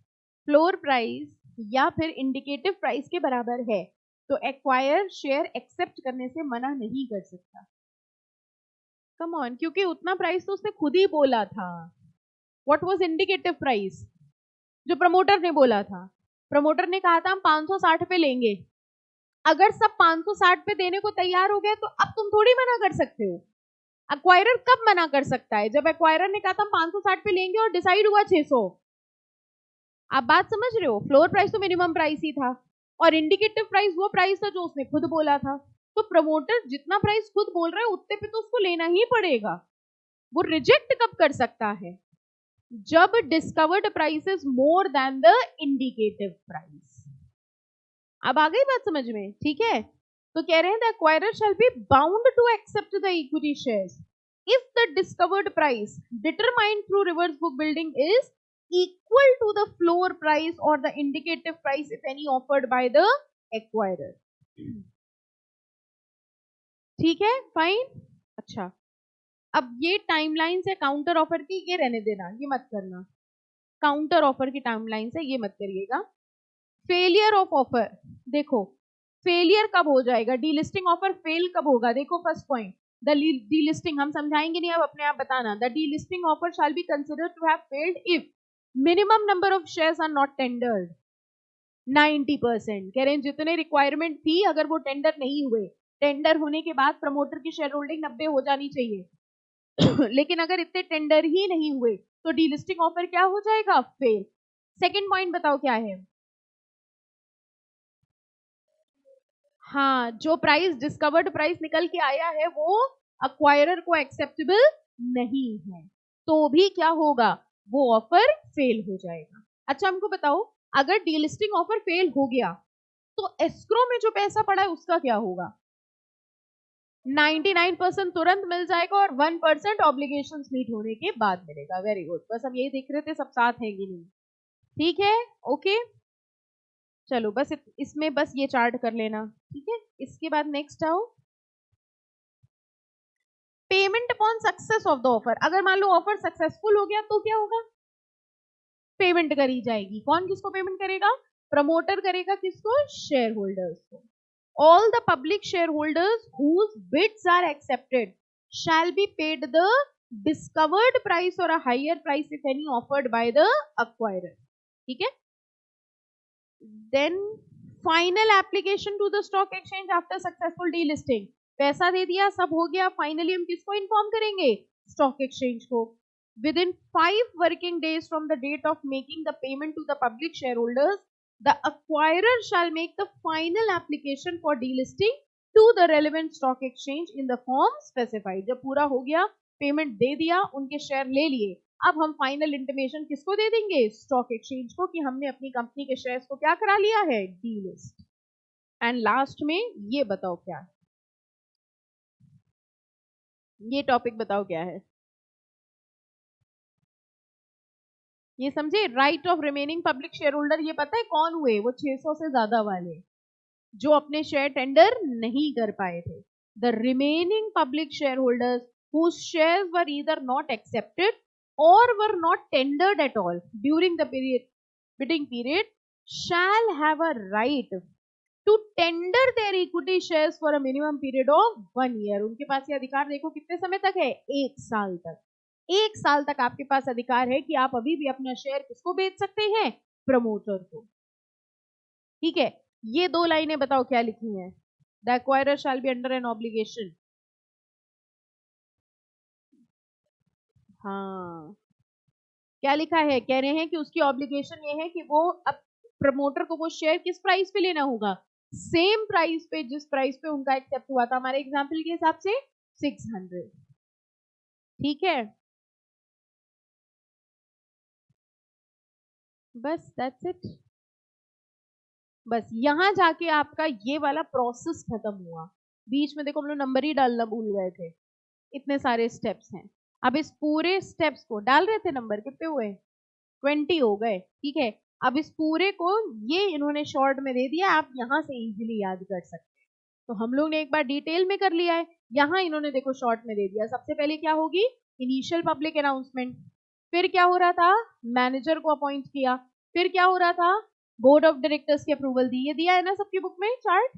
फ्लोर प्राइस या फिर इंडिकेटिव प्राइस के बराबर है तो एक्वायर शेयर एक्सेप्ट करने से मना नहीं कर सकता। कम ऑन, क्योंकि उतना प्राइस तो उसने खुद ही बोला था। व्हाट वाज इंडिकेटिव प्राइस, जो प्रमोटर ने बोला था। प्रमोटर ने कहा था हम 560 पे लेंगे, अगर सब 560 पे देने को तैयार हो गए तो अब तुम थोड़ी मना कर सकते हो। एक्वायरर कब मना कर सकता है, जब एक्वायरर ने कहा था हम 560 पे लेंगे और डिसाइड हुआ 600। आप बात समझ रहे हो, फ्लोर प्राइस तो मिनिमम प्राइस ही था और इंडिकेटिव प्राइस वो प्राइस था जो उसने खुद बोला था। तो प्रमोटर जितना प्राइस खुद बोल रहा है उतने पे तो उसको लेना ही पड़ेगा। वो रिजेक्ट कब कर सकता है, जब discovered price is more than the indicative price. अब आ गई बात समझ में? ठीक है, तो कह रहे हैं the acquirer shall be bound to accept the equity shares if the discovered price determined through reverse book building is equal to the floor price or the indicative price if any offered by the acquirer। ठीक है, फाइन। अच्छा, अब ये टाइमलाइन से काउंटर ऑफर की ये रहने देना, ये मत करना। काउंटर ऑफर की टाइमलाइन से ये मत करिएगा। फेलियर ऑफ ऑफर, देखो फेलियर कब हो जाएगा, डीलिस्टिंग ऑफर फेल कब होगा। देखो फर्स्ट पॉइंट, द डीलिस्टिंग हम समझाएंगे नहीं, अब अपने आप बताना। The delisting offer shall be considered to have failed if minimum number of shares are not tendered 90%। कह रहे हैं जितने रिक्वायरमेंट थी अगर वो टेंडर नहीं हुए, टेंडर होने के बाद प्रमोटर की शेयर होल्डिंग 90 हो जानी चाहिए लेकिन अगर इतने टेंडर ही नहीं हुए तो डीलिस्टिंग ऑफर क्या हो जाएगा, फेल। सेकंड पॉइंट बताओ क्या है? हाँ, जो प्राइस डिस्कवर्ड प्राइस निकल के आया है वो अक्वायरर को एक्सेप्टेबल नहीं है, तो भी क्या होगा, वो ऑफर फेल हो जाएगा। अच्छा हमको बताओ, अगर डीलिस्टिंग ऑफर फेल हो गया तो एस्क्रो में जो पैसा पड़ा है उसका क्या होगा? 99% तुरंत मिल जाएगा और 1% ऑब्लिगेशंस मीट होने के बाद मिलेगा। वेरी गुड, बस हम यही देख रहे थे सब साथ हैं कि नहीं। ठीक है, ओके, चलो बस इसमें बस ये चार्ट कर लेना। ठीक है, इसके बाद नेक्स्ट आओ, payment upon success of the offer. अगर मान लो ऑफर सक्सेसफुल हो गया तो क्या होगा? पेमेंट करी जाएगी। कौन किसको पेमेंट करेगा? प्रमोटर करेगा, किसको? शेयर होल्डर्स को। All the public share holders whose bids are accepted shall be paid the discovered price और a higher price if any offered by the acquirer. ठीक है, then final application to the stock exchange after successful delisting. पैसा दे दिया, सब हो गया, फाइनली हम किसको इन्फॉर्म करेंगे? स्टॉक एक्सचेंज को। Within 5 working days from the date of making the payment to the public shareholders, the acquirer shall make the final application for delisting to the relevant stock exchange in the form specified. जब पूरा हो गया, पेमेंट दे दिया, उनके शेयर ले लिए, अब हम फाइनल इंटीमेशन किसको दे देंगे? स्टॉक एक्सचेंज को, कि हमने अपनी कंपनी के शेयर्स को क्या करा लिया है? डीलिस्ट। एंड लास्ट में ये बताओ क्या है, ये टॉपिक बताओ क्या है? ये समझे? Right of remaining public share holder, ये पता है कौन हुए? वो 600 से ज्यादा वाले जो अपने शेयर टेंडर नहीं कर पाए थे। The remaining public share holders whose shares were either not accepted or were not tendered at all during the bidding period shall have a right to tender their equity shares for a minimum period of 1 year. उनके पास ये अधिकार देखो कितने समय तक है? 1 साल तक। 1 साल तक आपके पास अधिकार है कि आप अभी भी अपना शेयर किसको बेच सकते हैं? प्रमोटर को। ठीक है, ये 2 लाइनें बताओ क्या लिखी हैं? The acquirer shall be under an obligation. हाँ, क्या लिखा है? कह रहे हैं कि उसकी ऑब्लिगेशन ये है कि वो अब प्रमोटर को वो शेयर किस प्राइस पे लेना होगा? सेम प्राइस पे जिस प्राइस पे उनका एक्सेप्ट हुआ था, हमारे एग्जाम्पल के हिसाब से 600। ठीक है, बस दैट्स इट। बस यहां जाके आपका ये वाला प्रोसेस खत्म हुआ। बीच में देखो हम लोग नंबर ही डालना भूल गए थे, इतने सारे स्टेप्स हैं। अब इस पूरे स्टेप्स को डाल रहे थे, नंबर कितने हुए? 20 हो गए। ठीक है, अब इस पूरे को ये इन्होंने शॉर्ट में दे दिया, आप यहां से इजीली याद कर सकते हैं। तो हम लोग ने एक बार डिटेल में कर लिया है, यहाँ इन्होंने देखो शॉर्ट में दे दिया। सबसे पहले क्या होगी? Initial public announcement. फिर क्या हो रहा था? मैनेजर को अपॉइंट किया। फिर क्या हो रहा था? बोर्ड ऑफ डायरेक्टर्स की अप्रूवल दी। ये दिया है ना सबकी बुक में चार्ट?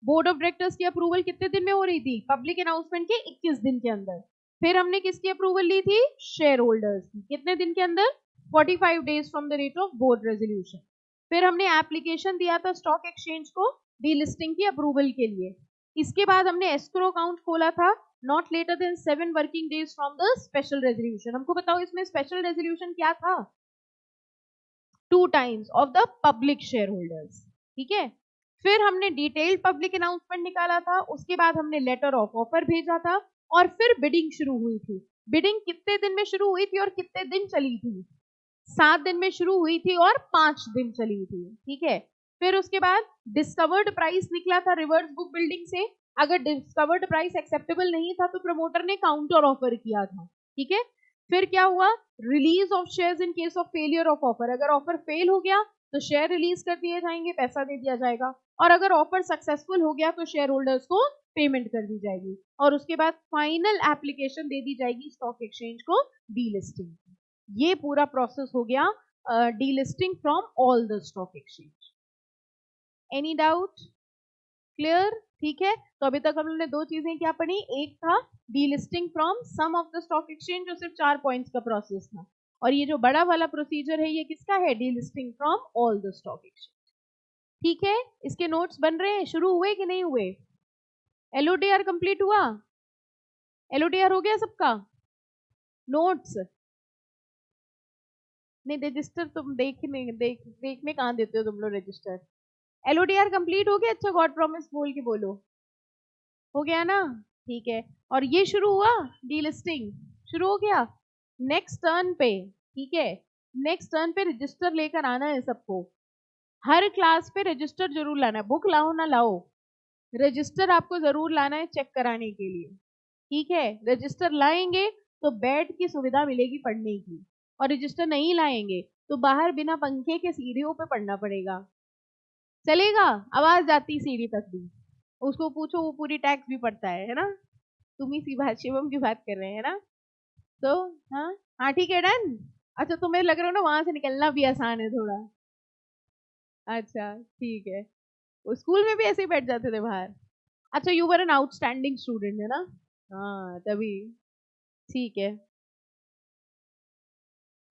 बोर्ड ऑफ डायरेक्टर्स की अप्रूवल कितने दिन में हो रही थी? पब्लिक अनाउंसमेंट के 21 दिन के अंदर। फिर हमने किसकी अप्रूवल ली थी? शेयर होल्डर्स की। कितने दिन के अंदर? 45 days from the date of board resolution. फिर हमने एप्लीकेशन दिया था स्टॉक एक्सचेंज को डीलिस्टिंग की अप्रूवल के लिए। इसके बाद हमने एस्क्रो अकाउंट खोला था not later than 7 working days from the special resolution. हमको बताओ इसमें स्पेशल रेजोल्यूशन क्या था? 2 times of the public share holders. ठीक है, फिर हमने डिटेल्ड पब्लिक अनाउंसमेंट निकाला था, उसके बाद हमने लेटर ऑफ ऑफर भेजा था, और फिर बिडिंग शुरू हुई थी। बिडिंग कितने दिन में शुरू हुई थी और कितने दिन चली थी? 7 दिन में शुरू हुई थी और 5 दिन चली थी। ठीक है, फिर उसके बाद डिस्कवर्ड प्राइस निकला था रिवर्स बुक बिल्डिंग से। अगर डिस्कवर्ड प्राइस एक्सेप्टेबल नहीं था तो प्रमोटर ने काउंटर ऑफर किया था। ठीक है, फिर क्या हुआ? Release of shares in case of failure of offer. अगर ऑफर फेल हो गया तो शेयर रिलीज कर दिए जाएंगे, पैसा दे दिया जाएगा। और अगर ऑफर सक्सेसफुल हो गया तो शेयर होल्डर्स को पेमेंट कर दी जाएगी, और उसके बाद फाइनल एप्लीकेशन दे दी जाएगी स्टॉक एक्सचेंज को डीलिस्टिंग। ये पूरा प्रोसेस हो गया delisting from all the stock exchange. Any doubt? Clear? ठीक है, तो अभी तक हम लोगों ने 2 चीजें क्या पढ़ी? एक था delisting from some of the stock exchange, जो सिर्फ 4 पॉइंट्स का प्रोसेस था, और ये जो बड़ा वाला प्रोसीजर है ये किसका है? Delisting from all the stock exchange. ठीक है, इसके नोट्स बन रहे हैं, शुरू हुए कि नहीं हुए? एलओडीआर कंप्लीट हुआ? एलओडीआर हो गया सबका? नोट्स नहीं रजिस्टर तुम देखने कहाँ देते हो तुम लोग रजिस्टर। एलओडीआर कंप्लीट हो गया। अच्छा गॉड प्रॉमिस बोल के बोलो, हो गया ना? ठीक है। और ये शुरू हुआ, डीलिस्टिंग शुरू हो गया। नेक्स्ट टर्न पे, ठीक है, नेक्स्ट टर्न पे रजिस्टर लेकर आना है सबको। हर क्लास पे रजिस्टर जरूर लाना है, बुक लाओ ना लाओ, रजिस्टर आपको जरूर लाना है चेक कराने के लिए। ठीक है, रजिस्टर लाएंगे तो बेड की सुविधा मिलेगी पढ़ने की, और रजिस्टर नहीं लाएंगे तो बाहर बिना पंखे के सीढ़ियों पे पढ़ना पड़ेगा। चलेगा? आवाज जाती सीढ़ी तक भी, उसको पूछो, वो पूरी टैक्स भी पड़ता है ना? तुम ही सी बात शिवम की बात कर रहे हैं ना? तो हाँ हाँ ठीक है, डन। अच्छा तुम्हें लग रहा हो ना वहां से निकलना भी आसान है थोड़ा। अच्छा ठीक है, वो स्कूल में भी ऐसे ही बैठ जाते थे बाहर। अच्छा you were an outstanding student है ना? हाँ तभी। ठीक है।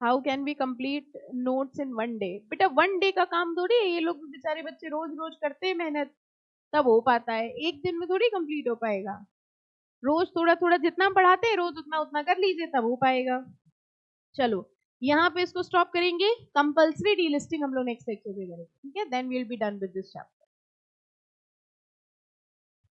How can we complete notes in one day? बेटा वन डे का काम थोड़ी है, ये लोग बेचारे बच्चे रोज रोज करते हैं मेहनत, तब हो पाता है, एक दिन में थोड़ी कंप्लीट हो पाएगा। रोज थोड़ा थोड़ा जितना पढ़ाते हैं रोज उतना उतना कर लीजिए, तब हो पाएगा। चलो यहाँ पे इसको स्टॉप करेंगे। कंपल्सरी डीलिस्टिंग हम लोग नेक्स्ट लेक्चर में करेंगे, ठीक है? Then we will be done with this chapter.